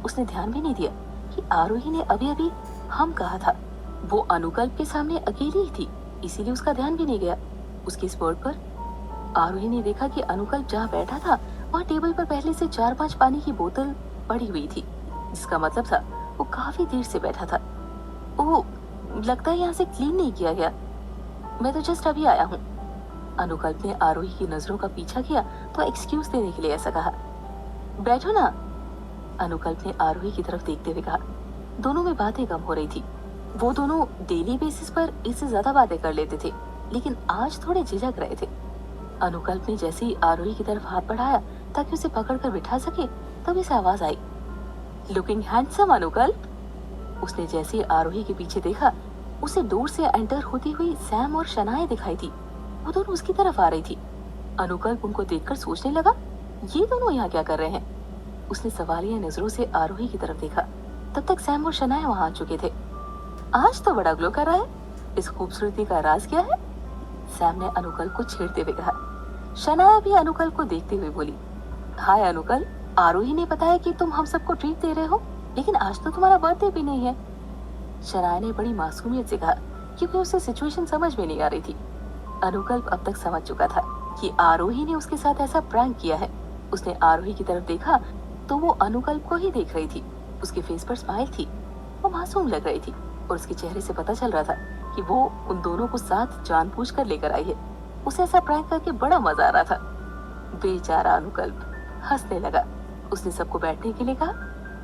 उसने ध्यान भी नहीं दिया कि आरोही ने अभी अभी हम कहा था। वो अनुकल्प के सामने अकेली ही थी, इसीलिए उसका ध्यान भी नहीं गया। उसके इस वर्ड पर आरोही ने देखा कि अनुकल्प जहाँ बैठा था वहाँ टेबल पर पहले से 4-5 पानी की बोतल पड़ी हुई थी, जिसका मतलब था वो काफी देर से बैठा था। ओह, लगता है यहाँ से क्लीन नहीं किया गया। मैं तो जस्ट अभी आया हूँ। अनुकल्प ने आरोही की नजरों का पीछा किया तो एक्सक्यूज देने के लिए ऐसा कहा। बैठो ना, अनुकल्प ने आरोही की तरफ देखते हुए कहा। दोनों में बातें कम हो रही थी। वो दोनों डेली बेसिस पर इससे ज्यादा बातें कर लेते थे, लेकिन आज थोड़े झिझक रहे थे। अनुकल्प ने जैसे ही आरोही की तरफ हाथ बढ़ाया ताकि उसे पकड़कर बिठा सके, तभी से आवाज आई, लुकिंग हैंडसम अनुकल्प। उसने जैसे ही आरोही के पीछे देखा, उसे दूर से एंटर होती हुई सैम और शनाया दिखाई थी। वो दोनों उसकी तरफ आ रही थी। अनुकल्प उनको देखकर सोचने लगा, ये दोनों यहाँ क्या कर रहे हैं। उसने सवालिया नजरों से आरोही की तरफ देखा। तब तक सैम और शनाया वहां आ चुके थे। आज तो बड़ा ग्लो कर रहा है, इस खूबसूरती का राज क्या है? सैम ने अनुकल्प को छेड़ते हुए कहा। शनाया भी अनुकल्प को देखते हुए बोली, हाय अनुकल्प, आरोही ने बताया कि तुम हम सबको ट्रीट दे रहे हो, लेकिन आज तो तुम्हारा बर्थडे भी नहीं है। शनाया ने बड़ी मासूमियत से कहा, क्योंकि उसे सिचुएशन समझ में नहीं आ रही थी। अनुकल्प अब तक समझ चुका था कि आरोही ने उसके साथ ऐसा प्रैंक किया है। उसने आरोही की तरफ देखा तो वो अनुकल्प को ही देख रही थी। उसके फेस पर स्माइल थी। वो मासूम लग रही थी और उसके चेहरे से पता चल रहा था कि वो उन दोनों को साथ जानबूझकर लेकर आई है। उसे ऐसा प्रैंक करके बड़ा मजा आ रहा था। बेचारा अनुकल्प हंसने लगा। उसने सबको बैठने के लिए कहा।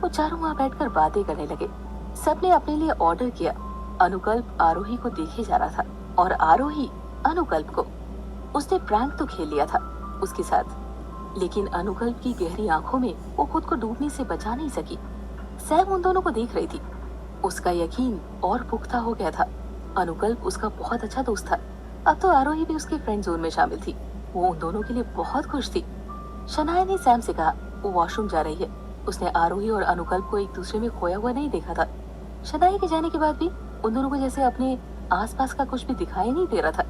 वो चारों वहां बैठकर बातें करने लगे। सबने अपने लिए ऑर्डर किया। अनुकल्प आरोही को देखे जा रहा था और आरोही अनुकल्प को। उसने प्रैंक तो खेल लिया था उसके साथ, लेकिन अनुकल्प की गहरी आंखों में वो खुद को डूबने से बचा नहीं सकी। सैम उन दोनों को देख रही थी। उसका यकीन और पुख्ता हो गया था। अनुकल्प उसका बहुत अच्छा दोस्त था। अब तो आरोही भी उसके फ्रेंड जोन में शामिल थी। वो उन दोनों के लिए बहुत खुश थी। शनाया ने सैम से कहा, वो वॉशरूम जा रही है। उसने आरोही और अनुकल्प को एक दूसरे में खोया हुआ नहीं देखा था। शनाया के जाने के बाद भी उन दोनों को जैसे अपने आसपास का कुछ भी दिखाई नहीं दे रहा था।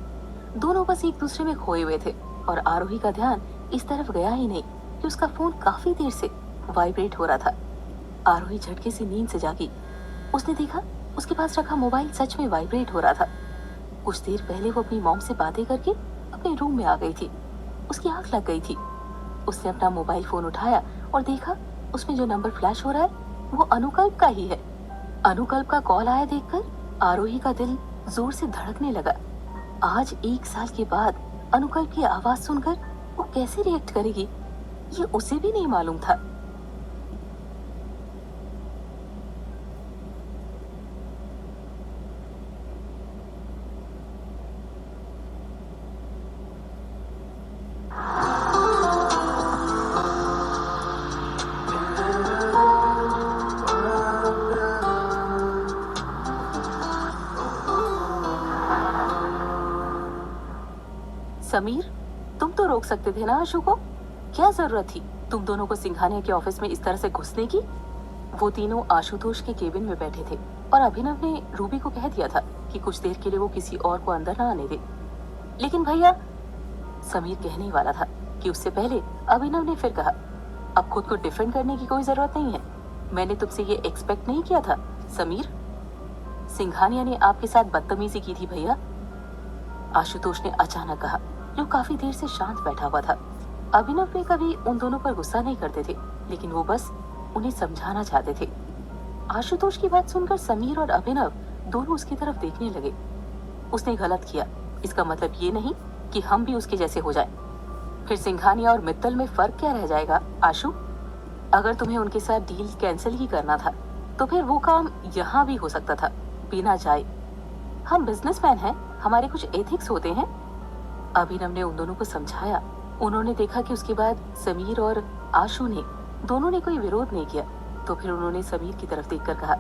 दोनों बस एक दूसरे में खोए हुए थे और आरोही का ध्यान इस तरफ गया ही नहीं कि उसका फोन काफी देर से वाइब्रेट हो रहा था। आरोही झटके से नींद से जागी। उसने देखा उसके पास रखा मोबाइल सच में वाइब्रेट हो रहा था। कुछ देर पहले वो अपनी मॉम से बातें करके अपने रूम में आ गई थी। उसकी आंख लग गई थी। उसने अपना मोबाइल फोन उठाया और देखा उसमें जो नंबर फ्लैश हो रहा है वो अनुकल्प का ही है। अनुकल्प का कॉल आया देखकर आरोही का दिल जोर से धड़कने लगा। आज 1 साल के बाद अनुकल्प की आवाज सुनकर वो कैसे रिएक्ट करेगी, ये उसे भी नहीं मालूम था। समीर, तुम तो रोक सकते थे ना आशु को। क्या जरूरत थी तुम दोनों को सिंघानिया के ऑफिस में इस तरह से घुसने की। वो तीनों आशुतोष के केबिन में बैठे थे। और अभिनव ने रूबी को कह दिया था कि कुछ देर के लिए वो किसी और को अंदर ना आने दे। लेकिन भैया, समीर कहने वाला था कि उससे पहले अभिनव ने फिर कहा, अब खुद को डिफेंड करने की कोई जरूरत नहीं है। मैंने तुमसे ये एक्सपेक्ट नहीं किया था समीर। सिंघानिया ने आपके साथ बदतमीजी की थी भैया, आशुतोष ने अचानक कहा, जो काफी देर से शांत बैठा हुआ था। अभिनव भी कभी उन दोनों पर गुस्सा नहीं करते थे, लेकिन वो बस उन्हें समझाना चाहते थे। आशुतोष की बात सुनकर समीर और अभिनव दोनों उसकी तरफ देखने लगे। उसने गलत किया, इसका मतलब ये नहीं कि हम भी उसके जैसे हो जाएं। फिर सिंघानिया और मित्तल में फर्क क्या रह जाएगा आशु? अगर तुम्हें उनके साथ डील कैंसिल ही करना था तो फिर वो काम यहाँ भी हो सकता था, बिना जाए। हम बिजनेसमैन हैं, हमारे कुछ एथिक्स होते हैं। अभिनव ने उन दोनों को समझाया। उन्होंने देखा कि उसके बाद समीर और आशु ने दोनों ने कोई विरोध नहीं किया, तो फिर उन्होंने समीर की तरफ देखकर कहा,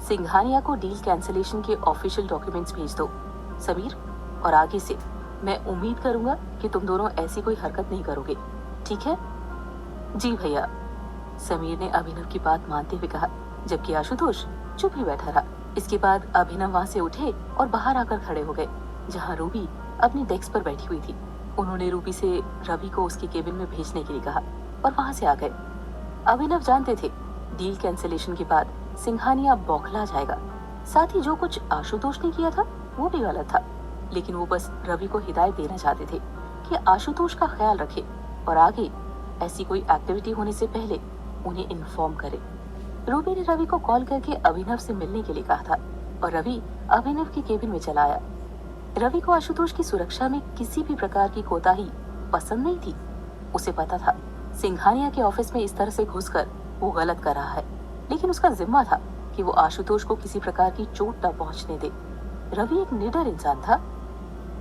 सिंघानिया को डील कैंसिलेशन के ऑफिशियल डॉक्यूमेंट्स भेज दो समीर, और आगे से मैं उम्मीद करूंगा कि तुम दोनों ऐसी कोई हरकत नहीं करोगे, ठीक है? जी भैया, समीर ने अभिनव की बात मानते हुए कहा, जबकि आशुतोष चुप ही बैठा रहा। इसके बाद अभिनव वहां से उठे और बाहर आकर खड़े हो गए, जहां रूबी अपनी डेस्क पर बैठी हुई थी। उन्होंने रूबी से रवि को उसके केबिन में भेजने के लिए कहा और वहां से आ गए। अभिनव जानते थे डील कैंसिलेशन के बाद सिंघानिया बौखला जाएगा। साथ ही जो कुछ आशुतोष ने किया था वो भी गलत था, लेकिन वो बस रवि को हिदायत देना चाहते थे कि आशुतोष का ख्याल रखे और आगे ऐसी कोई एक्टिविटी होने से पहले उन्हें इन्फॉर्म करे। रूबी ने रवि को कॉल करके अभिनव से मिलने के लिए कहा था और रवि अभिनव के केबिन में चला आया। रवि को आशुतोष की सुरक्षा में किसी भी प्रकार की कोताही पसंद नहीं थी। उसे पता था सिंघानिया के ऑफिस में इस तरह से घुसकर वो गलत कर रहा है, लेकिन उसका जिम्मा था कि वो आशुतोष को किसी प्रकार की चोट न पहुंचने दे। रवि एक निडर इंसान था।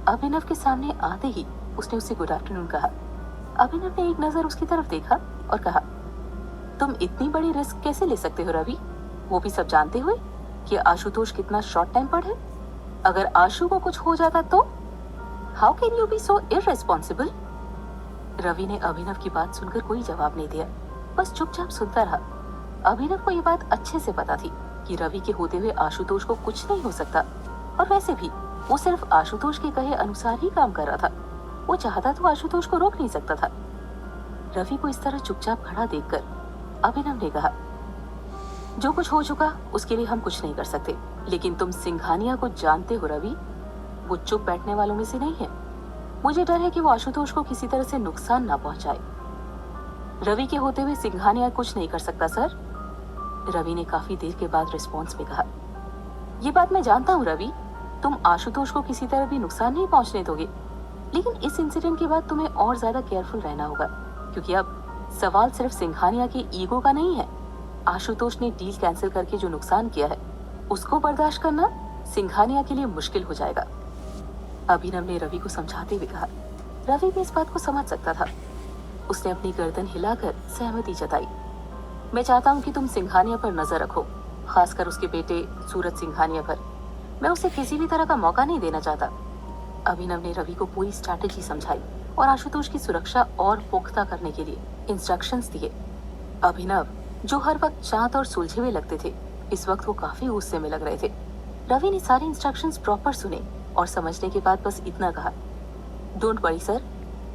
अभिनव के सामने आते ही उसने उससे गुड आफ्टरनून कहा। अभिनव ने एक नजर उसकी तरफ देखा और कहा, तुम इतनी बड़ी रिस्क कैसे ले सकते हो रवि, वो भी सब जानते हुए कि आशुतोष कितना शॉर्ट टेम्पर्ड है? अगर आशु को कुछ हो जाता तो? How can you be so irresponsible? Ravi ने अभिनव की बात सुनकर कोई जवाब नहीं दिया, बस चुपचाप सुनता रहा। अभिनव को ये बात अच्छे से पता थी कि रवि के होते हुए आशुतोष को कुछ नहीं हो सकता, और वैसे भी वो सिर्फ आशुतोष के कहे अनुसार ही काम कर रहा था। वो चाहता तो आशुतोष को रोक नहीं सकता था। रवि को इस तरह चुपचाप खड़ा देखकर अभिनव ने कहा, जो कुछ हो चुका उसके लिए हम कुछ नहीं कर सकते, लेकिन तुम सिंघानिया को जानते हो रवि, वो चुप बैठने वालों में से नहीं है। मुझे डर है कि वो आशुतोष को किसी तरह से नुकसान ना पहुंचाए। रवि के होते हुए सिंघानिया कुछ नहीं कर सकता सर, रवि ने काफी देर के बाद रिस्पॉन्स में कहा। ये बात मैं जानता हूँ रवि, तुम आशुतोष को किसी तरह भी नुकसान नहीं पहुंचने दोगे, लेकिन इस इंसिडेंट के बाद तुम्हें और ज्यादा केयरफुल रहना होगा, क्योंकि अब सवाल सिर्फ सिंघानिया के ईगो का नहीं है। आशुतोष ने डील कैंसिल करके जो नुकसान किया है उसको बर्दाश्त करना सिंघानिया के लिए मुश्किल हो जाएगा, अभिनव ने रवि को समझाते हुए कहा। रवि भी इस बात को समझ सकता था। उसने अपनी गर्दन हिलाकर सहमति जताई। मैं चाहता हूँ कि तुम सिंघानिया पर नजर रखो, खासकर उसके बेटे सूरज सिंघानिया पर। मैं उसे किसी भी तरह का मौका नहीं देना चाहता। अभिनव ने रवि को पूरी स्ट्रैटेजी समझाई और आशुतोष की सुरक्षा और पुख्ता करने के लिए इंस्ट्रक्शंस दिए। अभिनव, जो हर वक्त शांत और सुलझे हुए लगते थे, इस वक्त वो काफी गुस्से में लग रहे थे। रवि ने सारे इंस्ट्रक्शंस प्रॉपर सुने और समझने के बाद बस इतना कहा, don't worry sir,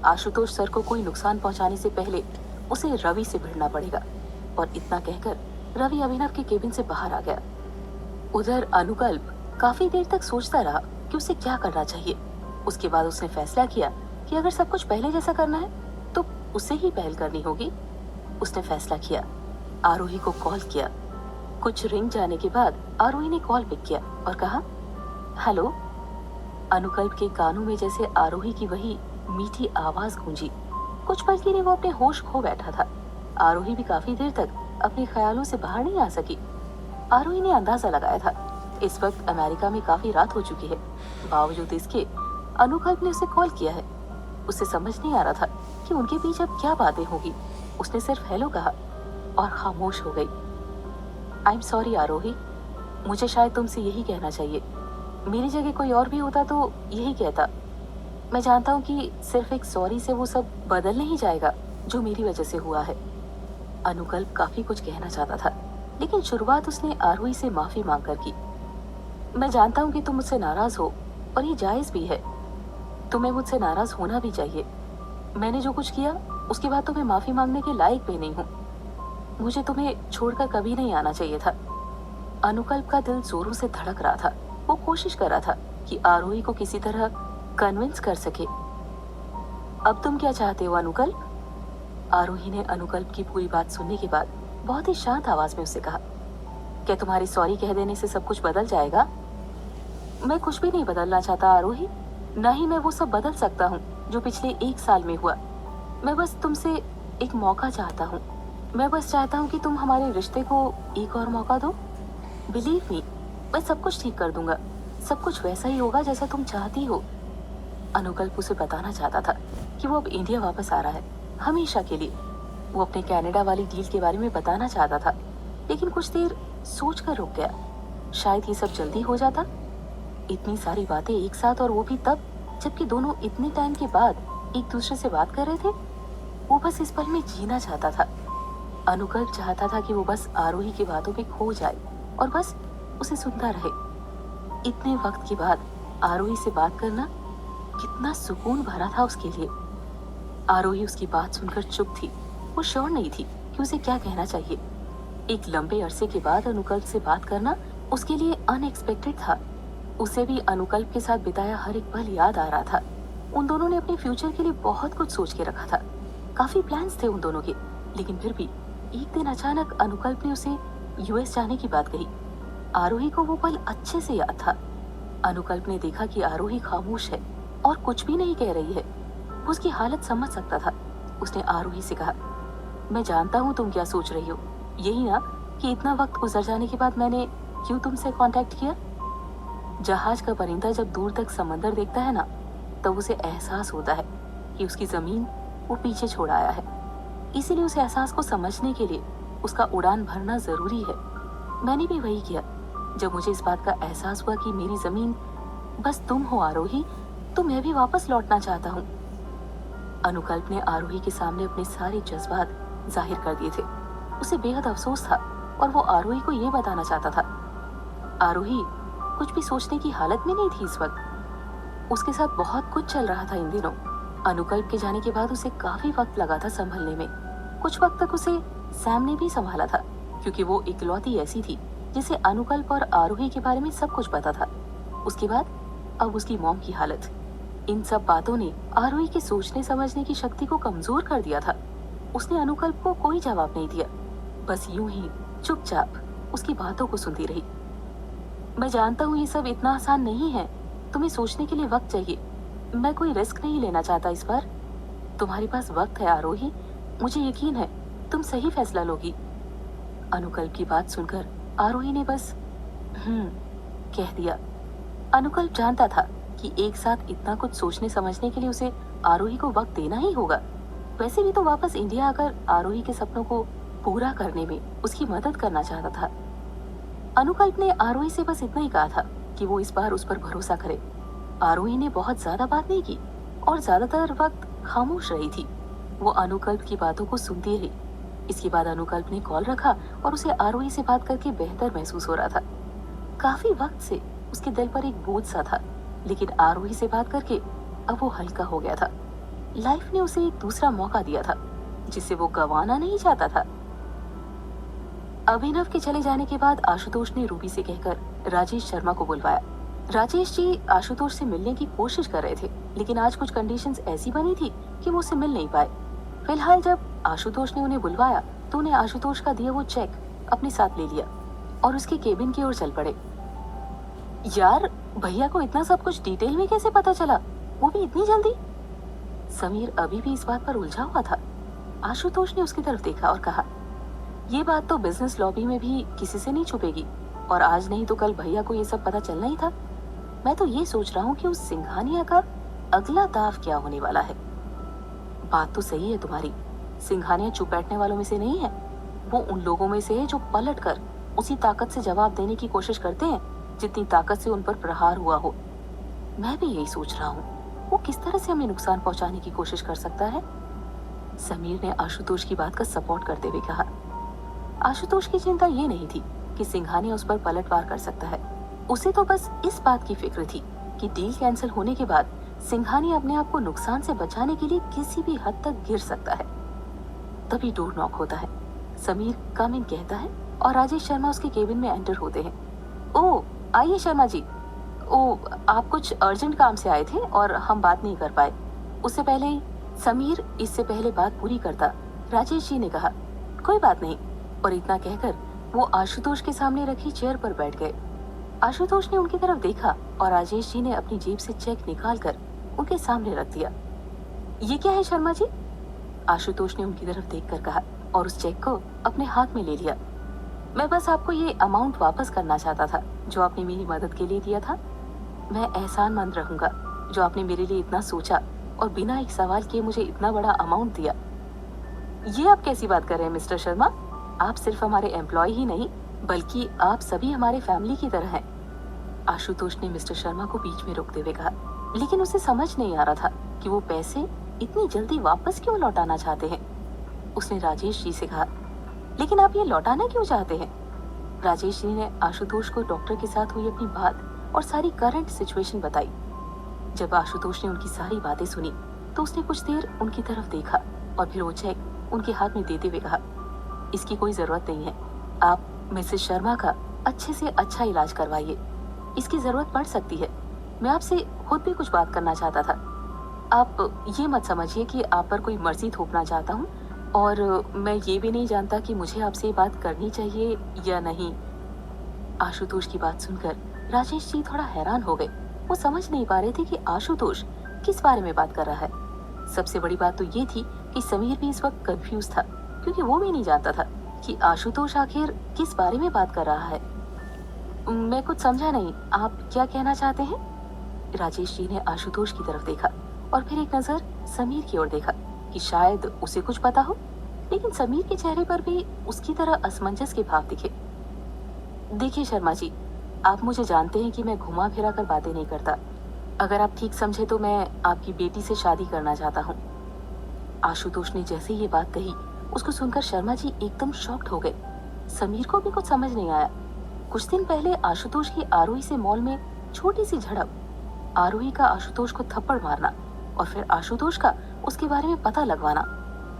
Ashutosh sir को कोई नुकसान पहुंचाने से पहले उसे रवि से भिड़ना पड़ेगा। और इतना कहकर रवि अभिनव के केबिन से बाहर आ गया। उधर अनुकल्प काफी देर तक सोचता रहा कि उसे क्या करना चाहिए। उसके बाद उसने फैसला किया कि अगर सब कुछ पहले जैसा करना है तो उसे ही पहल करनी होगी। उसने फैसला किया, आरोही को कॉल किया। कुछ रिंग जाने के बाद आरोही ने कॉल पिक किया और कहा, हेलो। अनुकल्प के कानों में जैसे आरोही की वही मीठी आवाज गूंजी। कुछ पल के लिए वो अपने होश खो बैठा था। आरोही भी काफी देर तक अपने ख्यालों से बाहर नहीं आ सकी। आरोही ने अंदाजा लगाया था इस वक्त अमेरिका में काफी रात हो चुकी है, बावजूद इसके अनुकल्प ने उसे कॉल किया है। उसे समझ नहीं आ रहा था कि उनके बीच अब क्या बातें होगी। उसने सिर्फ हेलो कहा और खामोश हो गई। आई एम सॉरी आरोही, मुझे शायद तुमसे यही कहना चाहिए। मेरी जगह कोई और भी होता तो यही कहता। मैं जानता हूँ कि सिर्फ एक सॉरी से वो सब बदल नहीं जाएगा जो मेरी वजह से हुआ है। अनुकल्प काफी कुछ कहना चाहता था, लेकिन शुरुआत उसने आरोही से माफी मांगकर की। मैं जानता हूँ कि तुम मुझसे नाराज हो और ये जायज भी है। तुम्हें मुझसे नाराज होना भी चाहिए। मैंने जो कुछ किया उसके बाद तुम्हें माफी मांगने के लायक भी नहीं हूँ। मुझे तुम्हें छोड़कर कभी नहीं आना चाहिए था। अनुकल्प का दिल जोरों से धड़क रहा था। वो कोशिश कर रहा था कि आरोही को किसी तरह कन्विंस कर सके। अब तुम क्या चाहते हो अनुकल्प? आरोही ने अनुकल्प की पूरी बात सुनने के बाद बहुत ही शांत आवाज में उससे कहा, क्या तुम्हारी सॉरी कह देने से सब कुछ बदल जाएगा? मैं कुछ भी नहीं बदलना चाहता आरोही, न ही मैं वो सब बदल सकता हूँ जो पिछले 1 साल में हुआ। मैं बस तुमसे एक मौका चाहता हूँ। मैं बस चाहता हूँ कि तुम हमारे रिश्ते को एक और मौका दो। बिलीव मी, मैं सब कुछ ठीक कर दूंगा। सब कुछ वैसा ही होगा जैसा तुम चाहती हो। अनुकल्प उसे बताना चाहता था कि वो अब इंडिया वापस आ रहा है, हमेशा के लिए। वो अपने कनाडा वाली डील के बारे में बताना चाहता था, लेकिन कुछ देर सोच कर रुक गया। शायद ये सब जल्दी हो जाता। इतनी सारी बातें एक साथ, और वो भी तब जबकि दोनों इतने टाइम के बाद एक दूसरे से बात कर रहे थे। वो बस इस पल में जीना चाहता था। अनुकल्प चाहता था कि वो बस आरोही की बातों में खो जाए और बस उसे सुनता रहे। इतने वक्त के बाद आरोही से बात करना कितना सुकून भरा था उसके लिए। आरोही उसकी बात सुनकर चुप थी। वो श्योर नहीं थी कि उसे क्या कहना चाहिए। एक लंबे अरसे के बाद अनुकल्प से बात करना उसके लिए अनएक्सपेक्टेड था। उसे भी अनुकल्प के साथ बिताया हर एक पल याद आ रहा था। उन दोनों ने अपने फ्यूचर के लिए बहुत कुछ सोच के रखा था। काफी प्लान्स थे उन दोनों के, लेकिन फिर भी एक दिन अचानक अनुकल्प ने उसे यूएस जाने की बात कही। आरोही को वो पल अच्छे से याद था। अनुकल्प ने देखा कि आरोही खामोश है और कुछ भी नहीं कह रही है। वो उसकी हालत समझ सकता था। उसने आरोही से कहा, मैं जानता हूँ तुम क्या सोच रही हो। यही ना कि इतना वक्त गुजर जाने के बाद मैंने क्यों तुमसे कांटेक्ट किया। जहाज का परिंदा जब दूर तक समंदर देखता है ना, तब उसे एहसास होता है कि उसकी जमीन वो पीछे छोड़ आया है। इसीलिए उस एहसास को समझने के लिए उसका उड़ान भरना जरूरी है। मैंने भी वही किया। जब मुझे इस बात का एहसास हुआ कि मेरी जमीन बस तुम हो आरोही, तो मैं भी वापस लौटना चाहता हूँ। अनुकल्प ने आरोही के सामने अपने सारे जज्बात जाहिर कर दिए थे। उसे बेहद अफसोस था और वो आरोही को ये बताना चाहता था। आरोही कुछ भी सोचने की हालत में नहीं थी इस वक्त। उसके साथ बहुत कुछ चल रहा था इन दिनों। अनुकल्प के जाने के बाद उसे काफी वक्त लगा था संभलने में। कुछ वक्त तक उसे सैम ने भी संभाला था, क्योंकि वो इकलौती ऐसी थी जिसे अनुकल्प और आरोही के बारे में सब कुछ पता था। उसके बाद अब उसकी मॉम की हालत, इन सब बातों ने आरोही के सोचने समझने की शक्ति को कमजोर कर दिया था। उसने अनुकल्प को कोई जवाब नहीं दिया, बस यूं ही चुपचाप उसकी बातों को सुनती रही। मैं जानता हूँ ये सब इतना आसान नहीं है। तुम्हें सोचने के लिए वक्त चाहिए। मैं कोई रिस्क नहीं लेना चाहता इस बार। तुम्हारे पास वक्त है आरोही, मुझे यकीन है तुम सही फैसला लोगी। अनुकल्प की बात सुनकर आरोही ने बस कह दिया। अनुकल्प जानता था कि एक साथ इतना कुछ सोचने समझने के लिए उसे आरोही को वक्त देना ही होगा। वैसे भी तो वापस इंडिया आकर आरोही के सपनों को पूरा करने में उसकी मदद करना चाहता था। अनुकल्प ने आरोही से बस इतना ही कहा था कि वो इस बार उस पर भरोसा करे। आरोही ने बहुत ज्यादा बात नहीं की और ज्यादातर वक्त खामोश रही थी। वो अनुकल्प की बातों को सुनती रही। इसके बाद अनुकल्प ने कॉल रखा और उसे आरोही से बात करके बेहतर महसूस हो रहा था। काफी वक्त से उसके दिल पर एक बोझ सा था, लेकिन आरोही से बात करके अब वो हल्का हो गया था। लाइफ ने उसे एक दूसरा मौका दिया था जिसे वो गंवाना नहीं चाहता था। अभिनव के चले जाने के बाद आशुतोष ने रूबी से कहकर राजेश शर्मा को बुलवाया। राजेश जी आशुतोष से मिलने की कोशिश कर रहे थे, लेकिन आज कुछ कंडीशंस ऐसी बनी थी कि वो उससे मिल नहीं पाए। फिलहाल जब आशुतोष ने उन्हें बुलवाया तो उन्हें आशुतोष का दिया वो चेक अपने साथ ले लिया और उसके केबिन की ओर चल पड़े। यार, भैया को इतना सब कुछ डिटेल में कैसे पता चला, वो भी इतनी जल्दी? समीर अभी भी इस बात पर उलझा हुआ था। आशुतोष ने उसकी तरफ देखा और कहा, ये बात तो बिजनेस लॉबी में भी किसी से नहीं छुपेगी, और आज नहीं तो कल भैया को ये सब पता चलना ही था। मैं तो ये सोच रहा हूँ कि उस सिंघानिया का अगला दाव क्या होने वाला है। बात तो सही है तुम्हारी, सिंघानिया चुप बैठने वालों में से नहीं है। वो उन लोगों में से है जो पलट कर उसी ताकत से जवाब देने की कोशिश करते हैं जितनी ताकत से उन पर प्रहार हुआ हो। मैं भी यही सोच रहा हूँ, वो किस तरह से हमें नुकसान पहुंचाने की कोशिश कर सकता है। समीर ने आशुतोष की बात का सपोर्ट करते हुए कहा। आशुतोष की चिंता ये नहीं थी कि सिंघानिया उस पर पलटवार कर सकता है। उसे तो बस इस बात की फिक्र थी कि डील कैंसिल होने के बाद सिंघानिया अपने आप को नुकसान से बचाने के लिए किसी भी हद तक गिर सकता है। तभी डोर नॉक होता है। समीर कम इन कहता है और राजेश शर्मा उसके केबिन में एंटर होते हैं। ओ, आइए शर्मा जी। ओ, आप कुछ अर्जेंट काम से आए थे और हम बात नहीं कर पाए। उससे पहले ही समीर इससे पहले बात पूरी करता राजेश जी ने कहा, कोई बात नहीं। और इतना कहकर वो आशुतोष के सामने रखी चेयर पर बैठ गए। आशुतोष ने उनकी तरफ देखा और राजेश जी ने अपनी जेब से चेक निकालकर उनके सामने रख दिया। ये क्या है शर्मा जी? आशुतोष ने उनकी तरफ देखकर कहा और उस चेक को अपने हाथ में ले लिया। मैं बस आपको ये अमाउंट वापस करना चाहता था जो आपने मेरी मदद के लिए दिया था। मैं एहसानमंद रहूंगा जो आपने मेरे लिए इतना सोचा और बिना एक सवाल किए मुझे इतना बड़ा अमाउंट दिया। ये आप कैसी बात कर रहे हैं मिस्टर शर्मा? आप सिर्फ हमारे एम्प्लॉय ही नहीं बल्कि आप सभी हमारे फैमिली की तरह हैं। आशुतोष ने मिस्टर शर्मा को बीच में रोकते हुए कहा, लेकिन उसे समझ नहीं आ रहा था कि वो पैसे इतनी जल्दी वापस क्यों लौटाना चाहते हैं। उसने राजेश जी से कहा, लेकिन आप ये लौटाना क्यों चाहते हैं? राजेश जी ने आशुतोष को डॉक्टर के साथ हुई अपनी बात और सारी करंट सिचुएशन बताई। जब आशुतोष ने उनकी सारी बातें सुनी तो उसने कुछ देर उनकी तरफ देखा और फिर वो चेक उनके हाथ में देते हुए कहा, इसकी कोई जरूरत नहीं है। आप मिसेस शर्मा का अच्छे से अच्छा इलाज करवाइए। इसकी जरूरत पड़ सकती है। मैं आपसे खुद भी कुछ बात करना चाहता था। आप ये मत समझिए कि आप पर कोई मर्जी थोपना चाहता हूँ और मैं ये भी नहीं जानता कि मुझे आपसे बात करनी चाहिए या नहीं। आशुतोष की बात सुनकर राजेश जी थोड़ा हैरान हो गए। वो समझ नहीं पा रहे थे कि आशुतोष किस बारे में बात कर रहा है। सबसे बड़ी बात तो ये थी कि समीर भी इस वक्त कंफ्यूज था क्योंकि वो भी नहीं जानता था कि आशुतोष आखिर किस बारे में बात कर रहा है। मैं कुछ समझा नहीं, आप क्या कहना चाहते हैं? राजेश जी ने आशुतोष की तरफ देखा और फिर एक नजर समीर की ओर देखा कि शायद उसे कुछ पता हो, लेकिन समीर के चेहरे पर भी उसकी तरह असमंजस के भाव दिखे। देखिए शर्मा जी, आप मुझे जानते हैं कि मैं घुमा फिरा कर बातें नहीं करता। अगर आप ठीक समझे तो मैं आपकी बेटी से शादी करना चाहता हूँ। आशुतोष ने जैसे ये बात कही उसको सुनकर शर्मा जी एकदम शॉक्ड हो गए। समीर को भी कुछ समझ नहीं आया। कुछ दिन पहले आशुतोष की आरोही से मॉल में छोटी सी झड़प, आरोही का आशुतोष को थप्पड़ मारना और फिर आशुतोष का उसके बारे में पता लगवाना,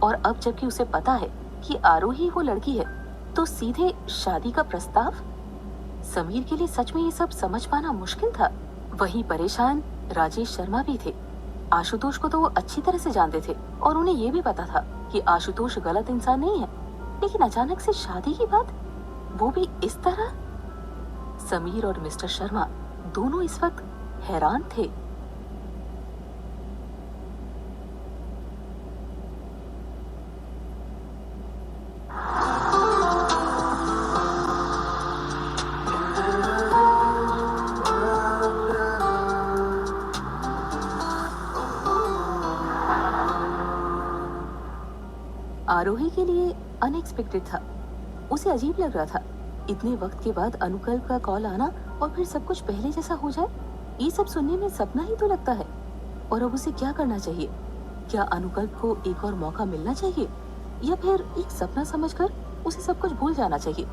और अब जबकि उसे पता है कि आरोही वो लड़की है तो सीधे शादी का प्रस्ताव। समीर के लिए सच में ये सब समझ पाना मुश्किल था। वही परेशान राजेश शर्मा भी थे। आशुतोष को तो वो अच्छी तरह से जानते थे और उन्हें ये भी पता था कि आशुतोष गलत इंसान नहीं है, लेकिन अचानक से शादी की बात, वो भी इस तरह। समीर और मिस्टर शर्मा दोनों इस वक्त हैरान थे। आरोही के लिए अनएक्सपेक्टेड था। उसे अजीब लग रहा था इतने वक्त के बाद अनुकल्प का कॉल आना और फिर सब कुछ पहले जैसा हो जाए। ये सब सुनने में सपना ही तो लगता है। और अब उसे क्या करना चाहिए? क्या अनुकल्प को एक और मौका मिलना चाहिए या फिर एक सपना समझकर उसे सब कुछ भूल जाना चाहिए?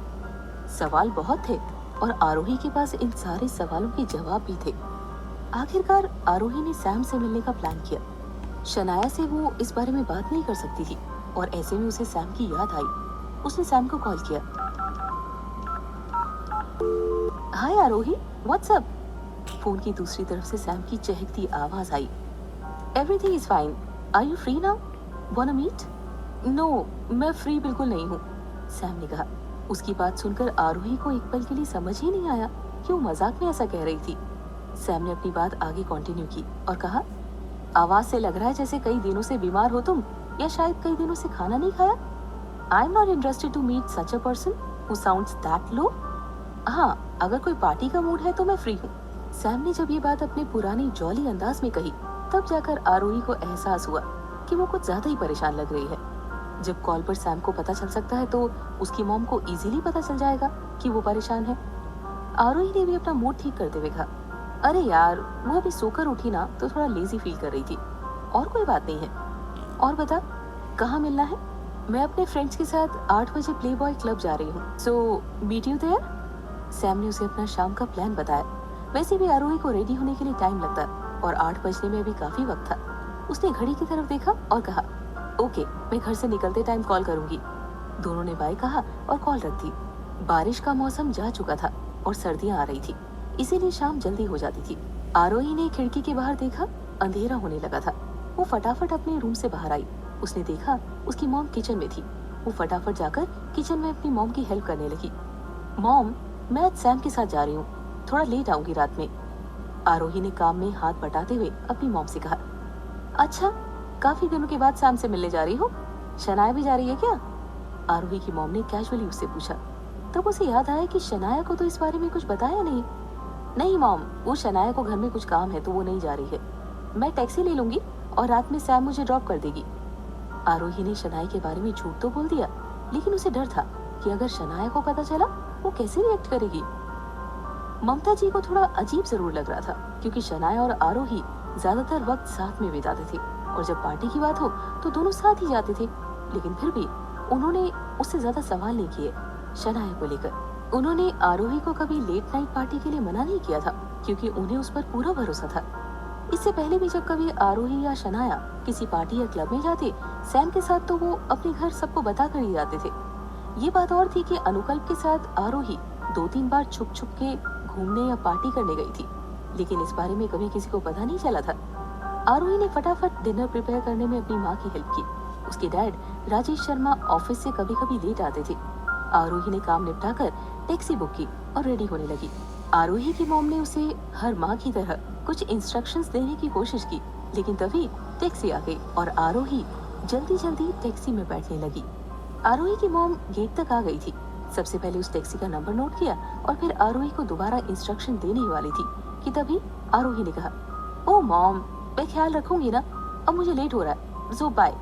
सवाल बहुत थे और आरोही के पास इन सारे सवालों के जवाब भी थे। आखिरकार आरोही ने सैम से मिलने का प्लान किया। शनाया से वो इस बारे में बात नहीं कर सकती थी और ऐसे में उसे सैम की याद आई। उसने सैम को कॉल किया। Hi Aarohi, what's up? Phone की दूसरी तरफ से सैम की चहकती आवाज आई। Everything is fine, are you free now? Wanna meet? No, मैं फ्री बिल्कुल नहीं हूँ, सैम ने कहा। उसकी बात सुनकर आरोही को एक पल के लिए समझ ही नहीं आया कि वो मजाक में ऐसा कह रही थी। सैम ने अपनी बात आगे कंटिन्यू की और कहा, आवाज से लग रहा है जैसे कई दिनों से बीमार हो तुम, या शायद कई दिनों से खाना नहीं खाया। I am not interested to meet such a person who sounds that low. हाँ, अगर कोई पार्टी का मूड है तो मैं फ्री हूँ। सैम ने जब ये बात अपने पुरानी जॉली अंदाज में कही तब जाकर आरोही को एहसास हुआ कि वो कुछ ज्यादा ही परेशान लग रही है। जब कॉल पर सैम को पता चल सकता है तो उसकी मॉम को इजीली पता चल जाएगा कि वो परेशान है। आरोही ने भी अपना मूड ठीक करते हुए कहा, अरे यार, वो अभी सोकर उठी ना तो थोड़ा लेजी फील कर रही थी, और कोई बात नहीं है। और बता, कहाँ मिलना है? मैं अपने फ्रेंड्स के साथ 8 बजे प्ले बॉय क्लब जा रही हूँ, so meet you there. Sam ने उसे अपना शाम का प्लान बताया। वैसे भी आरोही को रेडी होने के लिए टाइम लगता और 8 बजने में अभी काफी वक्त था। उसने घड़ी की तरफ देखा और कहा, ओके, मैं घर से निकलते टाइम कॉल करूंगी। दोनों ने बाय कहा और कॉल रख दी। बारिश का मौसम जा चुका था और सर्दियां आ रही थी, इसीलिए शाम जल्दी हो जाती थी। आरोही ने खिड़की के बाहर देखा, अंधेरा होने लगा था। वो फटाफट अपने रूम से बाहर आई। उसने देखा उसकी मॉम किचन में थी। वो फटाफट जाकर किचन में अपनी मॉम की हेल्प करने लगी। मॉम, मैं आज सैम के साथ जा रही हूँ, थोड़ा लेट आऊंगी रात में। आरोही ने काम में हाथ बटाते हुए अपनी मॉम से कहा। अच्छा, काफी दिनों के बाद सैम से मिलने जा रही हो? शनाया भी जा रही है क्या? आरोही की मॉम ने कैजुअली उससे पूछा। तब उसे याद आया कि शनाया को तो इस बारे में कुछ बताया नहीं। नहीं मॉम, वो शनाया को घर में कुछ काम है तो वो नहीं जा रही है। मैं टैक्सी ले लूंगी और रात में सैम मुझे ड्रॉप कर देगी। आरोही ने शनाया के बारे में झूठ तो बोल दिया, लेकिन उसे डर था कि अगर शनाया को पता चला वो कैसे रिएक्ट करेगी। ममता जी को थोड़ा अजीब जरूर लग रहा था, क्योंकि शनाया और आरोही ज्यादातर वक्त साथ में बिताते थे और जब पार्टी की बात हो तो दोनों साथ ही जाते थे। लेकिन फिर भी उन्होंने उससे ज्यादा सवाल नहीं किए शनाया को लेकर। उन्होंने आरोही को कभी लेट नाइट पार्टी के लिए मना नहीं किया था, क्योंकि उन्हें उस पर पूरा भरोसा था। इससे पहले भी जब कभी आरोही या शनाया किसी पार्टी या क्लब में जाते सैम के साथ, तो वो अपने घर सबको बता कर ही जाते थे। ये बात और थी कि अनुकल्प के साथ आरोही 2-3 बार छुप छुप के घूमने या पार्टी करने गई थी, लेकिन इस बारे में कभी किसी को पता नहीं चला था। आरोही ने फटाफट डिनर प्रिपेयर करने में अपनी माँ की हेल्प की। उसके डैड राजेश शर्मा ऑफिस से कभी कभी लेट आते थे। आरोही ने काम निपटाकर टैक्सी बुक की और रेडी होने लगी। आरोही की मॉम ने उसे हर माँ की तरह कुछ इंस्ट्रक्शंस देने की कोशिश की, लेकिन तभी टैक्सी आ गई और आरोही जल्दी जल्दी टैक्सी में बैठने लगी। आरोही की मॉम गेट तक आ गई थी। सबसे पहले उस टैक्सी का नंबर नोट किया और फिर आरोही को दोबारा इंस्ट्रक्शन देने ही वाली थी कि तभी आरोही ने कहा, ओ मॉम, मैं ख्याल रखूंगी ना, अब मुझे लेट हो रहा है, सो बाय।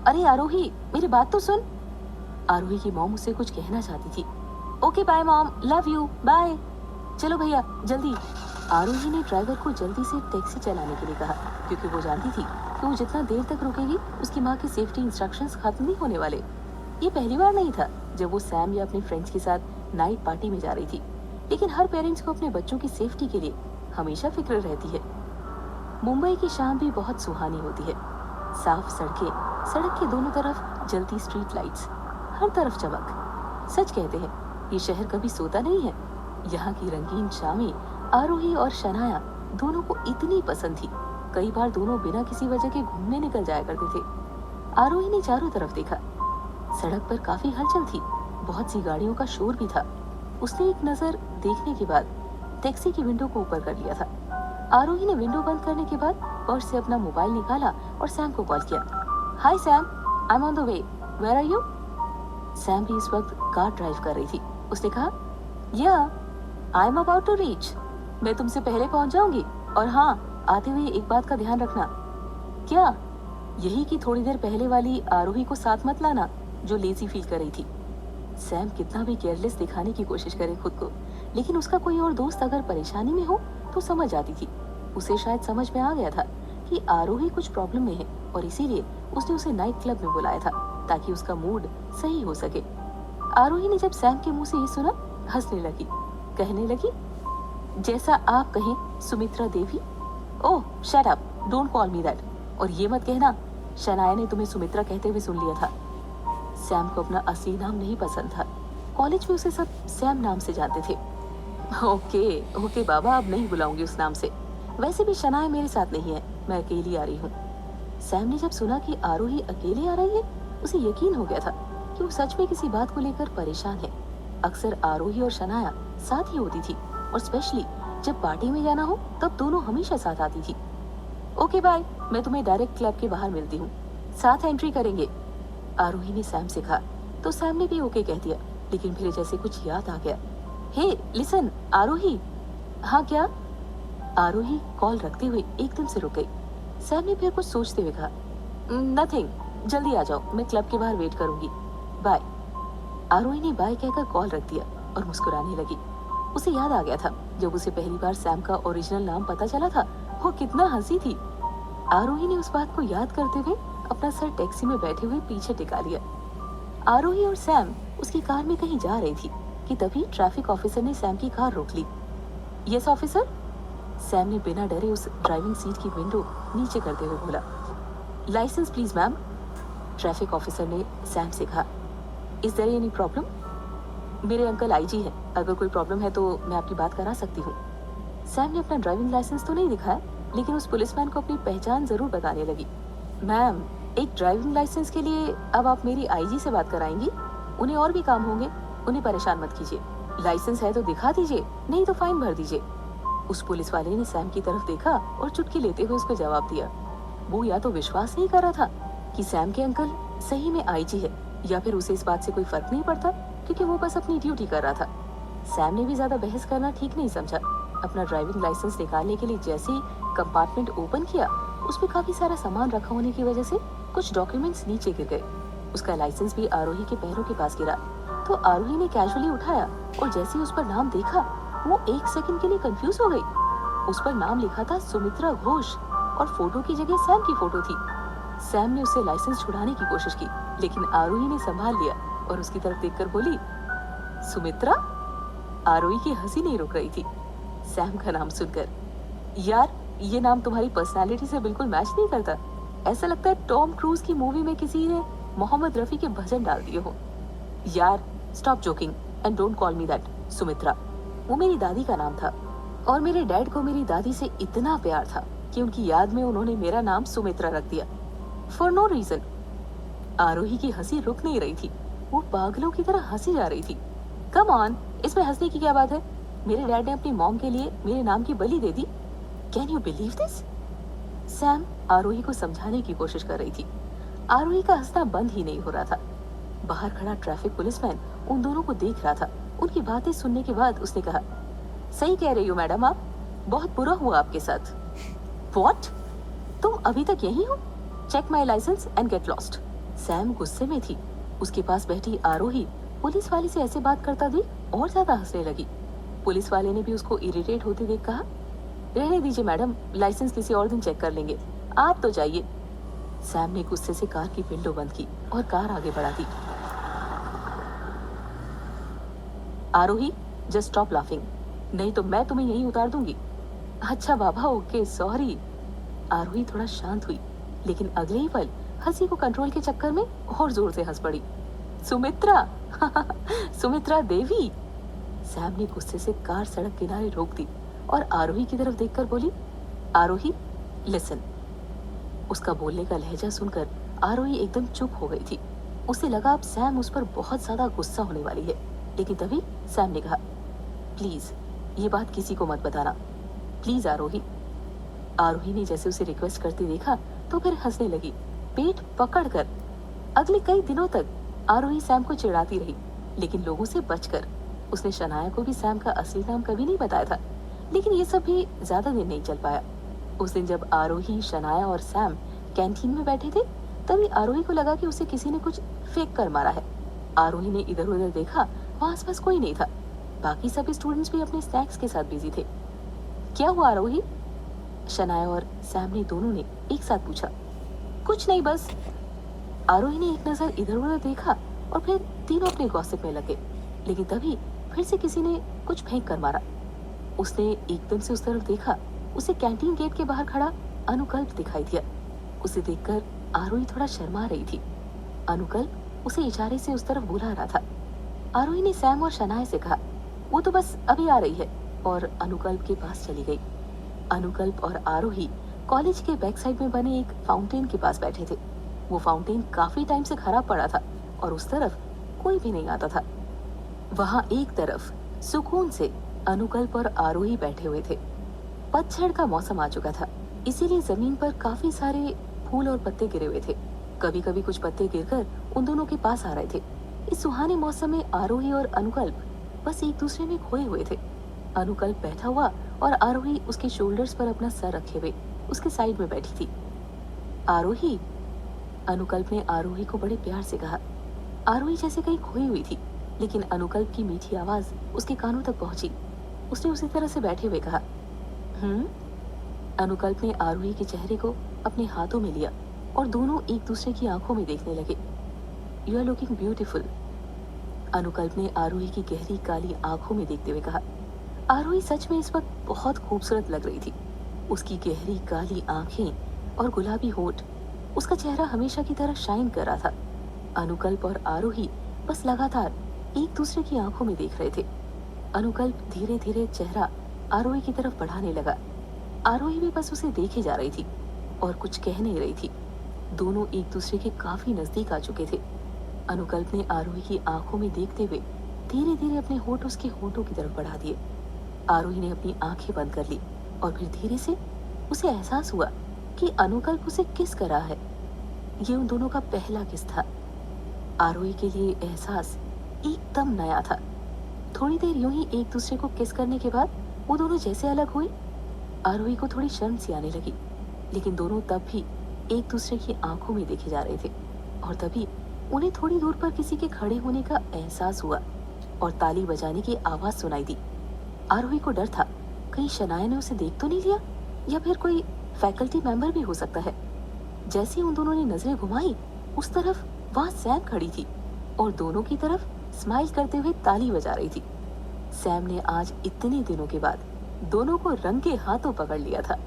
अरे आरोही, मेरी बात तो सुन। आरोही की मॉम उसे कुछ कहना चाहती थी। Okay bye mom, love you, bye. चलो भैया जल्दी। आरोही ने ड्राइवर को जल्दी से टैक्सी चलाने के लिए कहा, क्योंकि वो जानती थी कि वो जितना देर तक रुकेगी उसकी माँ के सेफ्टी इंस्ट्रक्शंस खत्म नहीं होने वाले। ये पहली बार नहीं था जब वो सैम या अपने फ्रेंड्स के साथ नाइट पार्टी में जा रही थी, लेकिन हर पेरेंट्स को अपने बच्चों की सेफ्टी के लिए हमेशा फिक्र रहती है। मुंबई की शाम भी बहुत सुहानी होती है। साफ सड़कें, सड़क के दोनों तरफ जलती स्ट्रीट लाइट्स, हर तरफ चमक। सच कहते हैं ये शहर कभी सोता नहीं है। यहाँ की रंगीन शामें आरोही और शनाया दोनों को इतनी पसंद थी, कई बार दोनों बिना किसी वजह के घूमने निकल जाया करते थे। आरोही ने चारों तरफ देखा। सड़क पर काफी हलचल थी, बहुत सी गाड़ियों का शोर भी था। उसने एक नजर देखने के बाद टैक्सी की विंडो को ऊपर कर लिया था। आरोही ने विंडो बंद करने के बाद पर्स से अपना मोबाइल निकाला और सैम को कॉल किया। Hi Sam, I am on the way, where are you? Sam भी इस वक्त कार ड्राइव कर रही थी। उसने कहा, yeah I am about to reach, मैं तुमसे पहले पहुंच जाऊंगी। और हाँ, आते हुए एक बात का ध्यान रखना। क्या? यही कि थोड़ी देर पहले वाली आरोही को साथ मत लाना जो लेजी फील कर रही थी। सैम कितना भी केयरलेस दिखाने की कोशिश करे खुद को, लेकिन उसका कोई और दोस्त अगर परेशानी में हो तो समझ जाती थी। उसे शायद समझ में आ गया था कि आरोही कुछ प्रॉब्लम में है और इसीलिए उसने उसे नाइट क्लब में बुलाया था ताकि उसका मूड सही हो सके। आरोही ने जब सैम के मुंह से ये सुना, हंसने लगी, कहने लगी, जैसा आप कहें Sumitra Devi. Oh shut up, don't call me that. और ये मत कहना शनाया ने तुम्हें सुमित्रा कहते हुए सुन लिया था। सैम को अपना असली नाम नहीं पसंद था। कॉलेज में उसे सब सैम नाम से जानते थे। ओके ओके बाबा, अब नहीं बुलाऊंगी उस नाम से। वैसे भी शनाया मेरे साथ नहीं है, मैं अकेली आ रही हूँ। सैम ने जब सुना कि आरोही अकेले आ रही है, उसे यकीन हो गया था कि वो सच में किसी बात को लेकर परेशान है। अक्सर आरोही और शनाया साथ ही होती थी और स्पेशली जब पार्टी में जाना हो तब दोनों हमेशा साथ आती थी। ओके बाय, मैं तुम्हें डायरेक्ट क्लब के बाहर मिलती हूँ, साथ एंट्री करेंगे, आरोही ने सैम से कहा। तो सैम ने भी ओके कह दिया, लेकिन फिर जैसे कुछ याद आ गया। हे लिसन आरोही। हाँ क्या? आरोही कॉल रखते हुए एकदम से रुक गई। सैम ने फिर कुछ सोचते हुए कहा, नथिंग, जल्दी आ जाओ, मैं क्लब के बाहर वेट करूंगी, बाय। आरोही ने बाय कहकर कॉल रख दिया और मुस्कुराने लगी। उसे याद आ गया था जब उसे पहली बार सैम का ओरिजिनल नाम पता चला था, वो कितना हंसी थी। आरोही ने उस बात को याद करते हुए अपना सर टैक्सी में बैठे हुए पीछे टिका लिया। आरोही और सैम उसकी कार में कहीं जा रही थी कि तभी ट्रैफिक ऑफिसर ने सैम की कार रोक ली। यस ऑफिसर, सैम ने बिना डरे उस ड्राइविंग सीट की विंडो नीचे करते हुए बोला। Licence please ma'am, traffic officer ने सैम से कहा। Is there any problem? मेरे अंकल आईजी हैं, अगर कोई प्रॉब्लम है तो मैं आपकी बात करा सकती हूँ। सैम ने अपना ड्राइविंग लाइसेंस तो नहीं दिखाया, लेकिन उस पुलिसमैन को अपनी पहचान जरूर बताने लगी। मैम, एक ड्राइविंग लाइसेंस के लिए अब आप मेरी आईजी से बात कराएंगी? उन्हें और भी काम होंगे, उन्हें परेशान मत कीजिए। लाइसेंस है तो दिखा दीजिए, नहीं तो फाइन भर दीजिए। उस पुलिस वाले ने सैम की तरफ देखा और चुटकी लेते हुए उसको जवाब दिया। वो या तो विश्वास नहीं कर रहा था कि सैम के अंकल सही में आईजी है, या फिर उसे इस बात से कोई फर्क नहीं पड़ता क्योंकि वो बस अपनी ड्यूटी कर रहा था। सैम ने भी ज्यादा बहस करना ठीक नहीं समझा। अपना ड्राइविंग लाइसेंस निकालने के लिए जैसे ही कंपार्टमेंट ओपन किया, उसमें काफी सारा सामान रखा होने की वजह से कुछ डॉक्यूमेंट्स नीचे गिर गए। उसका लाइसेंस भी आरोही के पैरों के पास गिरा, तो आरोही ने कैजुअली उठाया और जैसे ही उस पर नाम देखा, वो एक सेकंड के लिए कंफ्यूज हो गई। उस पर नाम लिखा था सुमित्रा घोष और फोटो की जगह सैम की फोटो थी। सैम ने उससे लाइसेंस छुड़ाने की कोशिश की, लेकिन आरोही ने संभाल लिया और उसकी तरफ देखकर बोली, सुमित्रा? आरोही की हंसी नहीं रुक रही थी सैम का नाम सुनकर। यार, ये नाम तुम्हारी पर्सनालिटी से बिल्कुल मैच नहीं करता। ऐसा लगता है टॉम क्रूज की मूवी में किसी ने मोहम्मद रफी के भजन डाल दिए हो। यार, stop joking and don't call me that Sumitra. वो मेरी दादी का नाम था और मेरे डैड को मेरी दादी से इतना प्यार था कि उनकी याद में उन्होंने मेरा नाम सुमित्रा रख दिया, फॉर नो रीजन। आरोही की हंसी रुक नहीं रही थी, वो पागलों की तरह हंसी जा रही थी। कम ऑन, इसमें हंसने की क्या बात है? मेरे डैड ने अपनी मॉम के लिए मेरे नाम की बलि दे दी। Can you believe this? Sam Aarohi को समझाने की कोशिश कर रही थी। आरोही का हंसना बंद ही नहीं हो रहा था। बाहर खड़ा ट्रैफिक पुलिसमैन उन दोनों को देख रहा था। उनकी बातें सुनने के बाद उसने कहा, सही कह रही हो मैडम, आप, बहुत बुरा हुआ आपके साथ। व्हाट? तुम अभी तक यही हो? Check my licence and get lost. Sam गुस्से में थी। उसके पास बैठी आरोही पुलिस वाले से ऐसे बात करता देख और ज्यादा हंसने लगी। पुलिस वाले ने भी उसको इरिटेट होते देख कहा, रहने दीजिए मैडम, लाइसेंस किसी और दिन चेक कर लेंगे, आप तो जाइए। सैम ने गुस्से से कार की विंडो बंद की और कार आगे बढ़ा दी। आरोही, जस्ट स्टॉप लाफिंग, नहीं तो मैं तुम्हें यहीं उतार दूंगी। अच्छा बाबा, ओके, सॉरी। आरोही थोड़ा शांत हुई, लेकिन अगले ही पल हंसी को कंट्रोल के चक्कर में और जोर से हंस पड़ी। सुमित्रा सुमित्रा देवी। सैम ने गुस्से से कार सड़क किनारे रोक दी और आरोही की तरफ देखकर बोली, आरोही लिसन। उसका बोलने का लहजा सुनकर आरोही एकदम चुप हो गई थी। उसे लगा अब सैम उस पर बहुत ज्यादा गुस्सा होने वाली है, लेकिन तभी सैम ने कहा, प्लीज ये बात किसी को मत बताना, प्लीज आरोही। आरोही ने जैसे उसे रिक्वेस्ट करते देखा तो फिर हंसने लगी, पेट पकड़कर। अगले कई दिनों तक आरोही सैम को चिढ़ाती रही, लेकिन लोगों से बचकर। उसने शनाया को भी सैम का असली नाम कभी नहीं बताया था, लेकिन ये सब भी ज्यादा दिन नहीं चल पाया। उस दिन जब आरोही, शनाया और सैम कैंटीन में बैठे थे, तभी आरोही को लगा कि उसे किसी ने कुछ फेंक कर मारा है। आरोही ने इधर उधर देखा, वहां आसपास कोई नहीं था। बाकी सभी स्टूडेंट्स भी अपने स्नैक्स के साथ बिजी थे। क्या हुआ आरोही? शनाया और सैम ने दोनों ने एक साथ पूछा। कुछ नहीं, बस। आरोही ने एक नजर इधर उधर देखा और फिर तीनों अपने गॉसिप में लगे, लेकिन तभी फिर से किसी ने कुछ फेंक कर मारा। उसने एकदम से उस तरफ देखा, उसे कैंटीन गेट के बाहर खड़ा अनुकल्प दिखाई दिया। उसे देखकर आरोही थोड़ा शर्मा रही थी। अनुकल्प उसे इशारे से उस तरफ बुला रहा था। आरोही ने सैम और शनाया से कहा, वो तो बस अभी आ रही है, और अनुकल्प के पास चली गई। अनुकल्प और आरोही कॉलेज के बैक साइड में बने एक फाउंटेन के पास बैठे थे। वो फाउंटेन काफी टाइम से खराब पड़ा था और उस तरफ कोई भी नहीं आता था। वहां एक तरफ सुकून से अनुकल्प और आरोही बैठे हुए थे। पतझड़ का मौसम आ चुका था, इसीलिए जमीन पर काफी सारे फूल और पत्ते गिरे हुए थे। कभी कभी कुछ पत्ते गिरकर उन दोनों के पास आ रहे थे। इस सुहाने मौसम में आरोही और अनुकल्प बस एक दूसरे में खोए हुए थे। अनुकल्प बैठा हुआ और आरोही उसके शोल्डर्स पर अपना सर रखे हुए उसके साइड में बैठी थी। आरोही, अनुकल्प ने आरोही को बड़े प्यार से कहा। आरोही जैसे कहीं खोई हुई थी, लेकिन अनुकल्प की मीठी आवाज उसके कानों तक पहुंची। उसने उसी तरह से बैठे हुए कहा, अनुकल्प ने आरोही के चेहरे को अपने हाथों में लिया और दोनों एक दूसरे की आंखों में देखने लगे। You are looking beautiful, Anukalp ने आरोही की गहरी काली आंखों में देखते हुए कहा। आरोही सच में इस वक्त बहुत खूबसूरत लग रही थी। उसकी गहरी काली आंखें और गुलाबी होठ, उसका चेहरा हमेशा की तरह शाइन कर रहा था। अनुकल्प और आरोही बस लगातार एक दूसरे की आंखों में देख रहे थे। अनुकल्प धीरे धीरे चेहरा आरोही की तरफ बढ़ाने लगा। आरोही भी बस उसे देखे जा रही थी और कुछ कह नहीं रही थी। दोनों एक दूसरे के काफी नजदीक आ चुके थे। अनुकल्प ने आरोही की आंखों में देखते हुए धीरे धीरे अपने होठ उसके होठों की तरफ बढ़ा दिए। आरोही ने अपनी आंखें बंद कर ली और फिर धीरे से उसे एहसास हुआ कि अनुकल्प उसे किस कर रहा है। ये उन दोनों का पहला किस था। आरोही के लिए एहसास एकदम नया था। थोड़ी देर यूं ही एक दूसरे को किस करने के बाद वो दोनों जैसे अलग हुए, आरोही को थोड़ी शर्म सी आने लगी, लेकिन दोनों तब भी एक दूसरे की आंखों में देखे जा रहे थे। और तभी उन्हें थोड़ी दूर पर किसी के खड़े होने का एहसास हुआ और ताली बजाने की आवाज सुनाई दी। आरोही को डर था, कहीं शनाया ने उसे देख तो नहीं लिया, या फिर कोई फैकल्टी मेंबर भी हो सकता है। जैसे ही उन दोनों ने नजरें घुमाई, उस तरफ वहां सैम खड़ी थी और दोनों की तरफ स्माइल करते हुए ताली बजा रही थी। सैम ने आज इतने दिनों के बाद दोनों को रंगे हाथों पकड़ लिया था।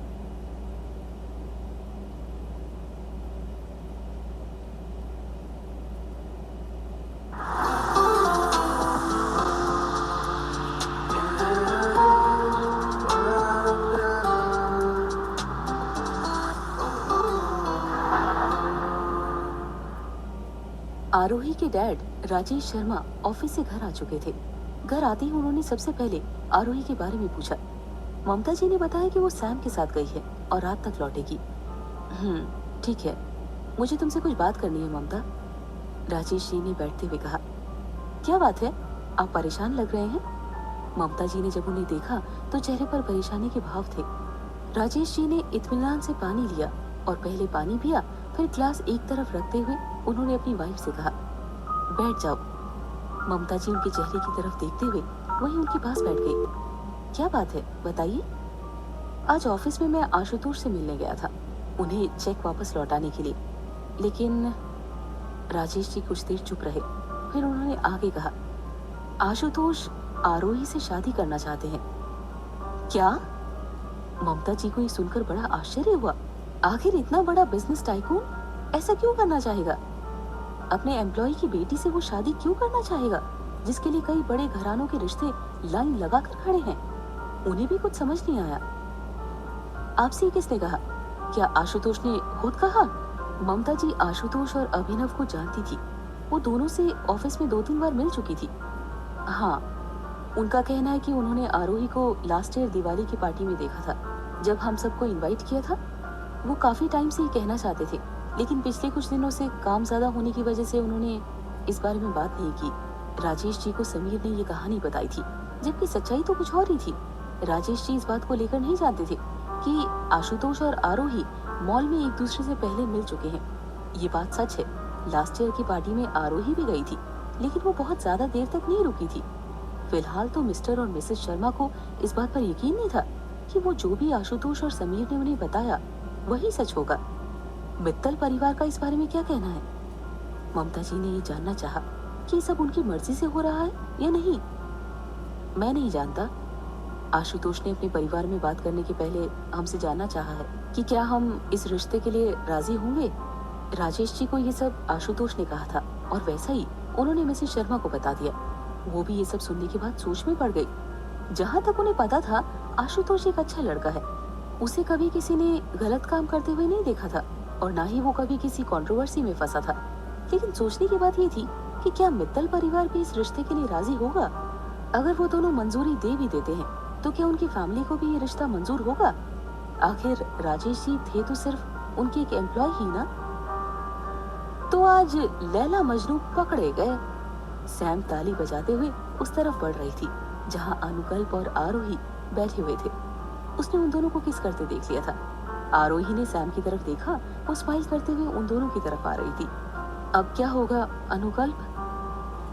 आरोही के डैड राजेश शर्मा ऑफिस से घर आ चुके थे। घर आते ही उन्होंने सबसे पहले आरोही के बारे में पूछा। ममता जी ने बताया कि वो सैम के साथ गई है और रात तक लौटेगी। ठीक है, मुझे तुमसे कुछ बात करनी है ममता, राजेश जी ने बैठते हुए कहा। क्या बात है, आप परेशान लग रहे हैं? ममता जी ने जब उन्हें देखा तो चेहरे पर परेशानी के भाव थे। राजेश जी ने इत्मीनान से पानी लिया और पहले पानी पिया, फिर ग्लास एक तरफ रखते हुए उन्होंने अपनी वाइफ से कहा, बैठ जाओ। ममता जी उनके चेहरे की तरफ देखते हुए वहीं उनके पास बैठ गई। क्या बात है, बताइए। आज ऑफिस में मैं आशुतोष से मिलने गया था, उन्हें चेक वापस लौटाने के लिए, लेकिन राजेश जी कुछ देर चुप रहे। फिर उन्होंने आगे कहा, आशुतोष आरोही से शादी करना चाहते हैं। क्या? ममता जी को ये सुनकर बड़ा आश्चर्य हुआ। आखिर इतना बड़ा बिजनेस टाइकून ऐसा क्यों करना चाहेगा? अपने एम्प्लॉय की बेटी से वो शादी क्यों करना चाहेगा, जिसके लिए कई बड़े घरानों के रिश्ते लाइन लगा कर खड़े हैं? उन्हें भी कुछ समझ नहीं आया। आपसे ये किसने कहा? क्या आशुतोष ने खुद कहा? ममता जी आशुतोष और अभिनव को जानती थी, वो दोनों से ऑफिस में 2-3 बार मिल चुकी थी। हाँ, उनका कहना है कि उन्होंने आरोही को लास्ट ईयर दिवाली की पार्टी में देखा था, जब हम सबको इनवाइट किया था। वो काफी टाइम से ही कहना चाहते थे, लेकिन पिछले कुछ दिनों से काम ज्यादा होने की वजह से उन्होंने इस बारे में बात नहीं की। राजेश जी को समीर ने ये कहानी बताई थी, जबकि सच्चाई तो कुछ और ही थी। राजेश जी इस बात को लेकर नहीं जानते थे कि आशुतोष और आरोही मॉल में एक दूसरे से पहले मिल चुके हैं। ये बात सच है, लास्ट ईयर की पार्टी में आरोही भी गई थी, लेकिन वो बहुत ज्यादा देर तक नहीं रुकी थी। फिलहाल तो मिस्टर और मिसेस शर्मा को इस बात पर यकीन नहीं था कि वो जो भी आशुतोष और समीर ने उन्हें बताया वही सच होगा। मित्तल परिवार का इस बारे में क्या कहना है? ममता जी ने ये जानना चाहा कि ये सब उनकी मर्जी से हो रहा है या नहीं। मैं नहीं जानता। आशुतोष ने अपने परिवार में बात करने के पहले हमसे जानना चाहा है कि क्या हम इस रिश्ते के लिए राजी होंगे। राजेश जी को ये सब आशुतोष ने कहा था और वैसा ही उन्होंने मिसेस शर्मा को बता दिया। वो भी ये सब सुनने के बाद सोच में पड़ गई। जहाँ तक उन्हें पता था, आशुतोष एक अच्छा लड़का है। उसे कभी किसी ने गलत काम करते हुए नहीं देखा था और ना ही वो कभी किसी कंट्रोवर्सी में फंसा था। लेकिन सोचने की बात ये थी कि क्या मित्तल परिवार भी इस रिश्ते के लिए राजी होगा? अगर वो दोनों मंजूरी दे भी देते हैं तो क्या उनकी फैमिली को भी ये रिश्ता मंजूर होगा? आखिर राजेश जी थे तो सिर्फ उनके एक एम्प्लॉय ही ना। तो आज लैला मजनू पकड़े गए। सैम ताली बजाते हुए उस तरफ बढ़ रही थी जहां अनुकल्प और आरोही बैठे हुए थे। उसने उन दोनों को किस करते देख लिया था। आरोही ने सैम की तरफ देखा, वो स्माइल करते हुए उन दोनों की तरफ आ रही थी। अब क्या होगा अनुकल्प?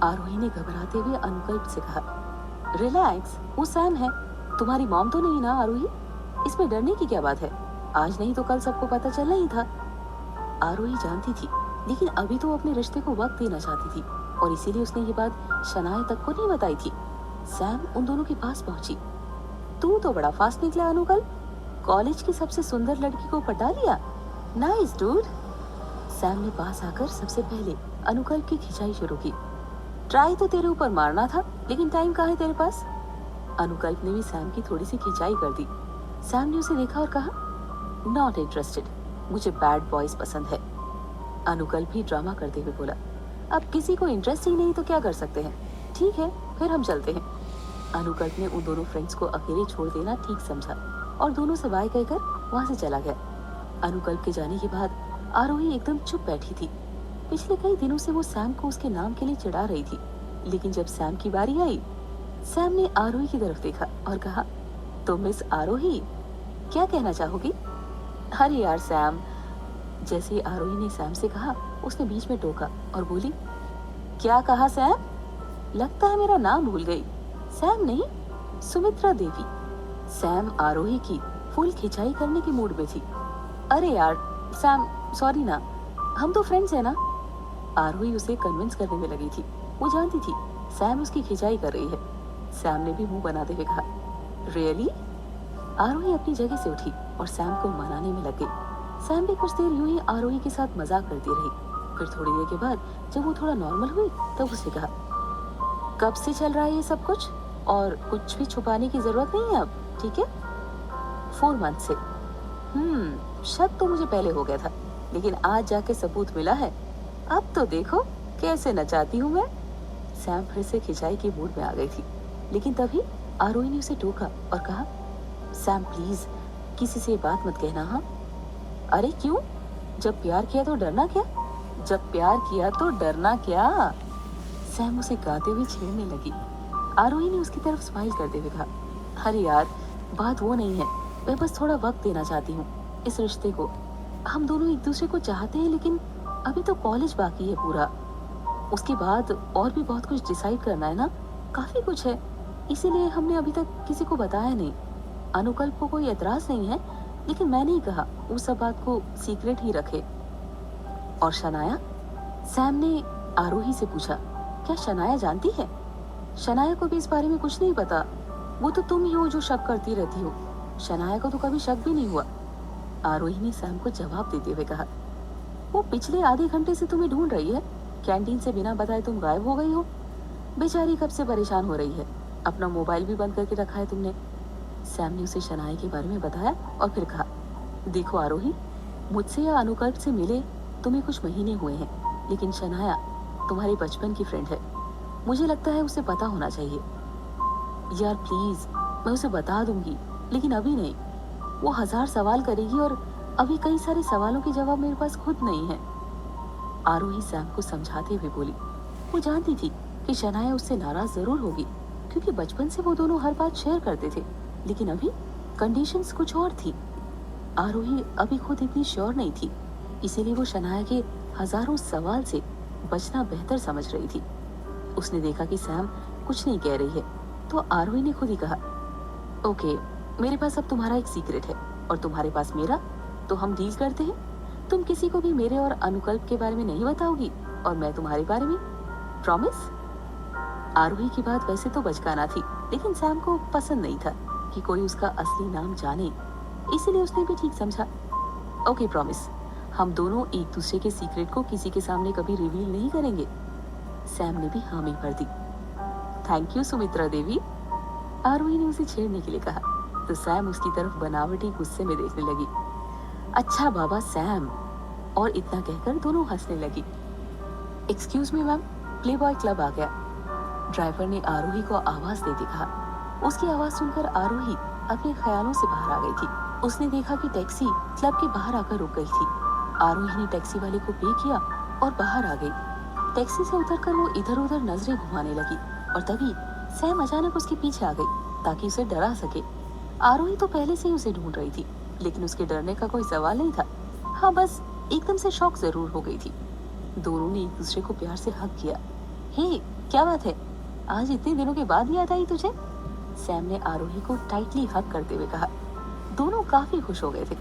आरोही ने घबराते हुए अनुकल्प से कहा। रिलैक्स, वो सैम है, तुम्हारी मॉम तो नहीं ना आरोही? इसमें डरने की क्या बात है? आज नहीं तो कल सबको पता चलना ही था। आरोही जानती थी लेकिन अभी तो अपने रिश्ते को वक्त देना चाहती थी और इसीलिए उसने ये बात शनाया तक को नहीं बताई थी। सैम उन दोनों के पास पहुंची। तू तो बड़ा फास्ट निकला अनुकल, कॉलेज की सबसे सुंदर लड़की को पटा लिया। Nice dude. सैम ने पास आकर सबसे पहले अनुकल्प की खिंचाई शुरू की। ट्राई तो तेरे ऊपर मारना था, लेकिन टाइम कहाँ है तेरे पास। अनुकल्प ने भी सैम की थोड़ी सी खिंचाई कर दी। सैम ने उसे देखा और कहा, नॉट इंटरेस्टेड, मुझे बैड बॉयज पसंद है। अनुकल्प भी ड्रामा करते हुए बोला, अब किसी को इंटरेस्ट ही नहीं तो क्या कर सकते हैं, ठीक है फिर हम चलते हैं। अनुकल्प ने उन दोनों फ्रेंड्स को अकेले छोड़ देना ठीक समझा और दोनों से बाय कहकर वहां से चला गया। अनुकल्प के जाने के बाद आरोही एकदम चुप बैठी थी। पिछले कई दिनों से वो सैम को उसके नाम के लिए चिढ़ा रही थी, लेकिन जब सैम की बारी आई, सैम ने आरोही की तरफ देखा और कहा, तो मिस आरोही क्या कहना चाहोगी। अरे यार सैम। जैसे ही आरोही ने सैम से कहा, उसने बीच में टोका और बोली, क्या कहा सैम, लगता है मेरा नाम भूल गई। सैम नहीं, सुमित्रा देवी। सैम आरोही की फुल खिंचाई करने के मूड में थी। अरे यार सैम, सॉरी ना, हम तो फ्रेंड्स हैं ना। आरोही उसे कन्विंस करने में लगी थी। वो जानती थी सैम उसकी खिंचाई कर रही है। सैम ने भी मुंह बनाते हुए कहा, रियली। आरोही अपनी जगह से उठी और सैम को मनाने में लग गई। सैम भी कुछ देर यूं ही आरोही के साथ मजाक करती रही। फिर थोड़ी देर के बाद जब वो थोड़ा नॉर्मल हुई तब उसने कहा, कब से चल रहा है ये सब कुछ, और कुछ भी छुपाने की जरूरत नहीं है अब, ठीक है। 4 मंथ से। शक तो मुझे पहले हो गया था, लेकिन आज जाके सबूत मिला है। अब तो देखो कैसे नचाती हूँ मैं। सैम फिर से खिंचाई के मूड में आ गई थी, लेकिन तभी आरोही ने उसे टोका और कहा, सैम प्लीज किसी से बात मत कहना। हाँ। अरे क्यों, जब प्यार किया तो डरना क्या, जब प्यार किया तो डरना क्या। सैम उसे गाते हुए छेड़ने लगी। आरोही ने उसकी तरफ स्माइल करते हुए कहा, अरे यार बात वो नहीं है, मैं बस थोड़ा वक्त देना चाहती हूँ इस रिश्ते को। हम दोनों एक दूसरे को चाहते हैं, लेकिन अभी तो कॉलेज बाकी है पूरा, उसके बाद और भी बहुत कुछ डिसाइड करना है ना, काफी कुछ है, इसीलिए हमने अभी तक किसी को बताया नहीं। अनुकल्प को कोई एतराज नहीं है, लेकिन मैंने ही कहा उस सब बात को सीक्रेट ही रखे। और शनाया, सैम ने आरोही से पूछा, क्या शनाया जानती है। शनाया को भी इस बारे में कुछ नहीं पता, वो तो तुम ही हो जो शक करती रहती हो, शनाया को तो कभी शक भी नहीं हुआ। आरोही ने सैम को जवाब देते हुए कहा, वो पिछले आधे घंटे से तुम्हें ढूंढ रही है, कैंटीन से बिना बताए तुम गायब हो गई हो। बेचारी कब से परेशान हो रही है, अपना मोबाइल भी बंद करके रखा है तुमने। सैम ने उसे शनाया के बारे में बताया और फिर कहा, देखो आरोही, मुझसे या अनुकल्प से मिले तुम्हें कुछ महीने हुए हैं, लेकिन शनाया तुम्हारे बचपन की फ्रेंड है, मुझे लगता है उसे पता होना चाहिए। यार प्लीज, मैं उसे बता दूंगी, लेकिन अभी नहीं। वो 1000 सवाल करेगी और अभी कई सारे सवालों के जवाब मेरे पास खुद नहीं है। आरोही सैम को समझाते हुए बोली। वो जानती थी कि शनाया उससे नाराज जरूर होगी, क्योंकि बचपन से वो दोनों हर बात शेयर करते थे, लेकिन अभी कंडीशंस कुछ और थी। आरोही अभी खुद इतनी श्योर नहीं थी, इसीलिए वो शनाया के हजारों सवाल से बचना बेहतर समझ रही थी। उसने देखा कि सैम कुछ नहीं कह रही है, तो आरोही ने खुद ही कहा, ओके, मेरे पास अब तुम्हारा एक सीक्रेट है और तुम्हारे पास मेरा, तो हम डील करते हैं। तुम किसी को भी मेरे और अनुकल्प के बारे में नहीं बताओगी और मैं तुम्हारे बारे में, प्रॉमिस। आरोही की बात वैसे तो बचकाना थी, लेकिन सैम को पसंद नहीं था कि कोई उसका असली नाम जाने, इसीलिए उसने भी ठीक समझा। ओके प्रॉमिस, हम दोनों एक दूसरे के सीक्रेट को किसी के सामने कभी रिवील नहीं करेंगे। सैम ने भी हामी भर दी। थैंक यू सुमित्रा देवी, आरोही ने उसे छेड़ने के लिए कहा, तो सैम उसकी तरफ बनावटी गुस्से में देखने लगी। अच्छा बाबा सैम, और इतना कहकर दोनों हंसने लगी। Excuse me ma'am, Playboy Club आ गया। ड्राइवर ने आरोही को आवाज देते कहा। उसकी आवाज सुनकर आरोही अपने ख्यालों से बाहर आ गई थी। उसने देखा कि टैक्सी क्लब के बाहर आकर रुक गई थी। आरोही ने टैक्सी वाले को पे किया और बाहर आ गई। टैक्सी से उतरकर वो इधर उधर नजरें घुमाने लगी और तभी सैम अचानक उसके पीछे आ गई ताकि उसे डरा सके। आरोही तो पहले से ही उसे ढूंढ रही थी, लेकिन उसके डरने का कोई सवाल नहीं था। हाँ, बस एकदम से शॉक जरूर हो गई थी। दोनों ने एक दूसरे को प्यार से हग किया। हे, क्या बात है, आज इतने दिनों के बाद याद आई तुझे? सैम ने आरोही को टाइटली हग करते हुए कहा। दोनों काफी खुश हो गए थे।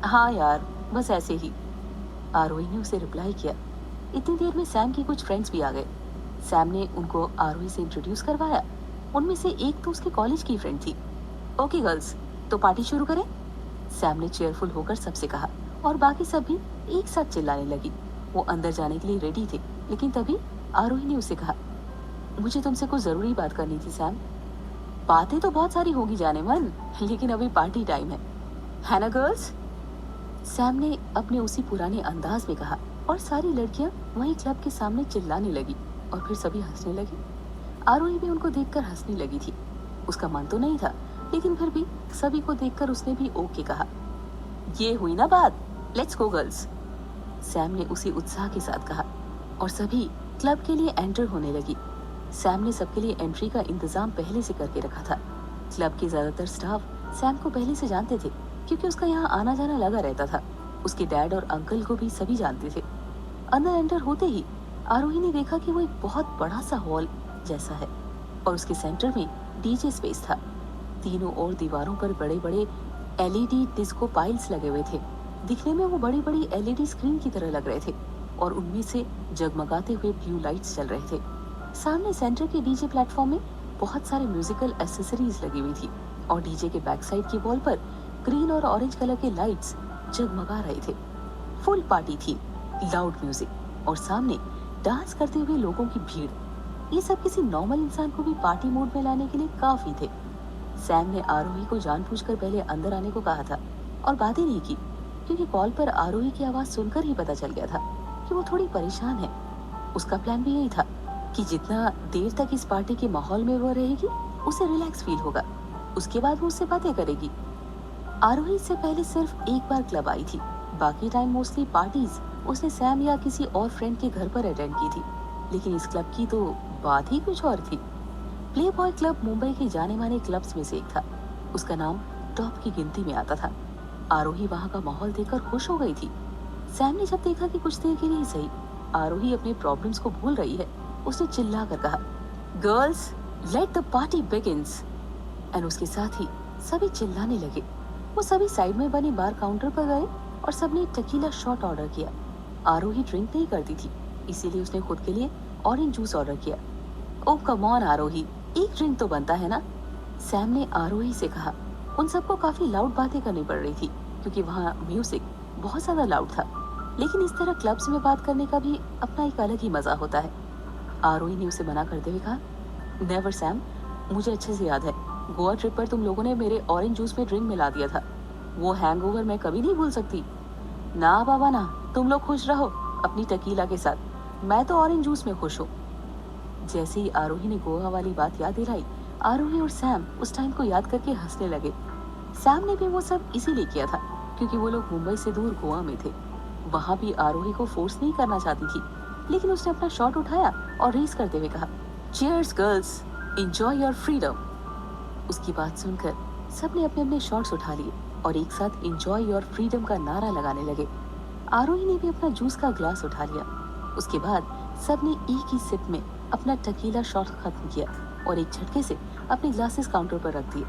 हाँ यार, बस ऐसे ही, आरोही ने उसे रिप्लाई किया। इतनी देर में सैम की कुछ फ्रेंड्स भी आ गए। सैम ने उनको आरोही से इंट्रोड्यूस करवाया। उनमें से एक तो उसके कॉलेज की फ्रेंड थी। ओके गर्ल्स, तो पार्टी शुरू करें? सैम ने चेयरफुल होकर सबसे कहा और बाकी सब भी एक साथ चिल्लाने लगी। वो अंदर जाने के लिए रेडी थे, लेकिन तभी आरोही ने उसे कहा, मुझे तुमसे कुछ जरूरी बात करनी थी सैम। बातें तो बहुत सारी होगी जाने मन, लेकिन अभी पार्टी टाइम है ना गर्ल्स? सैम ने अपने उसी पुराने अंदाज में कहा और सारी लड़कियां वहीं क्लब के सामने चिल्लाने लगी और फिर सभी हंसने लगे। आरोही भी उनको देखकर हंसने लगी थी। उसका मन तो नहीं था, लेकिन फिर भी सभी को देखकर उसने भी ओके कहा। ये हुई ना बात, लेट्स गो गर्ल्स, सैम ने उसी उत्साह के साथ कहा और सभी क्लब के लिए एंटर होने लगी। सैम ने सबके लिए एंट्री का इंतजाम पहले से करके रखा था। क्लब के ज्यादातर स्टाफ सैम को पहले से जानते थे, क्योंकि उसका यहाँ आना जाना लगा रहता था। उसके डैड और अंकल को भी सभी जानते थे। अंदर एंटर होते ही आरोही ने देखा कि वो एक बहुत बड़ा सा हॉल जैसा है और उसके सेंटर में डीजे स्पेस था। तीनों ओर दीवारों पर बड़े बड़े एलईडी डिस्को पाइल्स लगे हुए थे। दिखने में वो बड़ी बड़ी एलईडी स्क्रीन की तरह लग रहे थे और उनमें से जगमगाते हुए ब्लू लाइट्स चल रहे थे। सामने सेंटर के डीजे प्लेटफॉर्म में बहुत सारे म्यूजिकल एसेसरीज लगी हुई थी और डीजे के बैक साइड की वॉल पर ग्रीन और ऑरेंज कलर के लाइट्स जगमगा रहे थे। फुल पार्टी थी, लाउड म्यूजिक और सामने डांस करते हुए लोगों की भीड़। ये सब किसी नॉर्मल इंसान को भी पार्टी मूड में लाने के लिए काफी थे। सैम ने आरोही को जानबूझकर पहले अंदर आने को कहा था और बातें नहीं की, क्योंकि कॉल पर आरोही की आवाज सुनकर ही पता चल गया था कि वो थोड़ी परेशान है। उसका प्लान भी यही था कि जितना देर तक इस पार्टी के माहौल में वो रहेगी, उसे रिलैक्स फील होगा। उसके बाद वो उससे बातें करेगी। आरोही से पहले सिर्फ एक बार क्लब आई थी, बाकी टाइम मोस्टली पार्टीज उसने सैम या किसी और फ्रेंड के घर पर अटेंड की थी। लेकिन इस क्लब की तो बात ही कुछ और थी। प्ले बॉय क्लब मुंबई के जाने माने क्लब्स में से एक था। उसका नाम टॉप की गिनती में आता था। आरोही वहाँ का माहौल देखकर खुश हो गई थी। सैम ने जब देखा कि कुछ देर के लिए सही आरोही अपने प्रॉब्लम्स को भूल रही है, उसने चिल्ला कर कहा, girls let the party begins. And उसके साथ ही सभी चिल्लाने लगे। वो सभी साइड में बने बार काउंटर पर गए और सबने टकीला शॉट ऑर्डर किया। आरोही ड्रिंक नहीं करती थी, इसीलिए उसने खुद के लिए ऑरेंज जूस ऑर्डर किया। ओह कम ऑन आरोही, एक ड्रिंक तो बनता है ना, सैम ने आरोही से कहा। उन सबको काफी लाउड बातें करनी पड़ रही थी, क्योंकि वहाँ म्यूजिक बहुत ज्यादा लाउड था। लेकिन इस तरह क्लब्स में बात करने का भी अपना एक अलग ही मजा होता है। आरोही ने उसे मना करते हुए कहा, नेवर सैम, मुझे अच्छे से याद है गोवा ट्रिप पर तुम लोगों ने मेरे ऑरेंज जूस में ड्रिंक मिला दिया था। वो हैंगओवर मैं कभी नहीं भूल सकती। ना बाबा ना, तुम लोग खुश रहो अपनी टकीला के साथ, मैं तो ऑरेंज जूस में खुश हूँ। जैसे ही आरोही ने गोवा वाली बात याद दिलाई, आरोही और सैम उस टाइम को याद करके हंसने लगे। सैम ने भी वो सब इसीलिए किया था क्योंकि वो लोग मुंबई से दूर गोवा में थे। वहाँ भी आरोही को फोर्स नहीं करना चाहती थी, लेकिन उसने अपना शॉट उठाया और रेस करते हुए कहा, cheers girls, enjoy your freedom. उसकी बात सुनकर सबने अपने अपने शॉट्स उठा लिए और एक साथ एंजॉय योर फ्रीडम का नारा लगाने लगे। आरोही ने भी अपना जूस का ग्लास उठा लिया। उसके बाद सबने एक ही सिप में अपना टकीला शॉट खत्म किया और एक झटके से अपने ग्लासेस काउंटर पर रख दिए।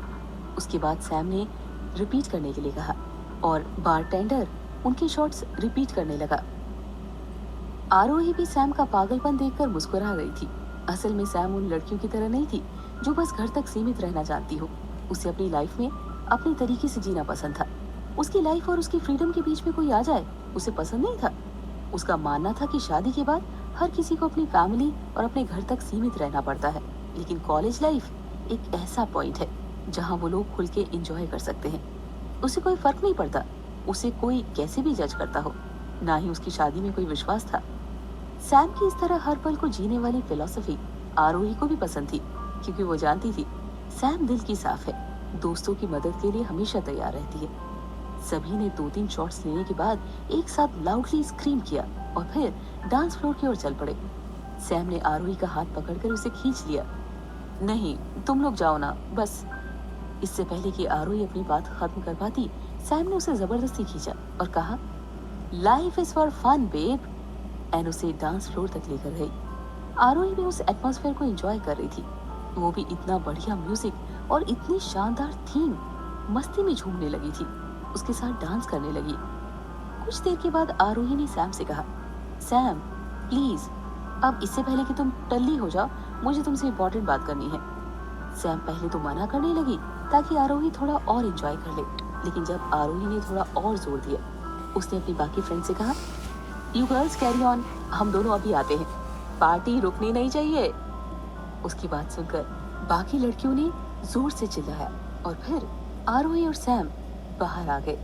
उसके बाद सैम ने रिपीट करने के लिए कहा और बारटेंडर उनके शॉट्स रिपीट करने लगा। आरोही भी सैम का पागलपन देखकर मुस्कुरा गई थी। असल में सैम उन लड़कियों की तरह नहीं थी जो बस घर तक सीमित रहना चाहती हो। उसे अपनी लाइफ में अपने तरीके से जीना पसंद था। उसकी लाइफ और उसकी फ्रीडम के बीच में कोई आ जाए उसे पसंद नहीं था। उसका मानना था कि शादी के बाद हर किसी को अपनी फैमिली और अपने घर तक सीमित रहना पड़ता है, लेकिन कॉलेज लाइफ एक ऐसा पॉइंट है जहाँ वो लोग खुल के एंजॉय कर सकते हैं। उसे कोई फर्क नहीं पड़ता उसे कोई कैसे भी जज करता हो, ना ही उसकी शादी में कोई विश्वास था। सैम की इस तरह हर पल को जीने वाली फिलॉसफी आरोही को भी पसंद थी, क्योंकि वो जानती थी सैम दिल की साफ है, दोस्तों की मदद के लिए हमेशा तैयार रहती है। सभी ने 2-3 शॉट्स लेने के बाद एक साथ लाउडली स्क्रीम किया और फिर डांस फ्लोर की ओर चल पड़े। सैम ने आरोही का हाथ पकड़कर उसे खींच लिया। नहीं, तुम लोग जाओ ना, बस। इससे पहले कि आरोही अपनी बात खत्म कर पाती, सैम ने उसे जबरदस्ती खींचा और कहा, life is for fun babe, and उसे डांस फ्लोर तक लेकर गई। आरोही भी उस एटमॉस्फेयर को एंजॉय कर रही थी। वो भी इतना बढ़िया म्यूजिक और इतनी शानदार थीम, मस्ती में झूमने लगी थी। उसके साथ डांस करने लगी। कुछ देर के बाद आरोही ने सैम से कहा, सैम प्लीज, अब इससे पहले कि तुम टल्ली हो जाओ, मुझे तुमसे इम्पोर्टेंट बात करनी है। सैम पहले तो मना करने लगी ताकि आरोही थोड़ा और एंजॉय कर ले, लेकिन जब आरोही ने थोड़ा और जोर दिया, उसने अपनी बाकी फ्रेंड से कहा, यू गर्ल्स कैरी ऑन, हम दोनों अभी आते हैं, पार्टी रुकनी नहीं चाहिए। उसकी बात सुनकर बाकी लड़कियों ने जोर से चिल्लाया और फिर आरोही और सैम बाहर आ गए।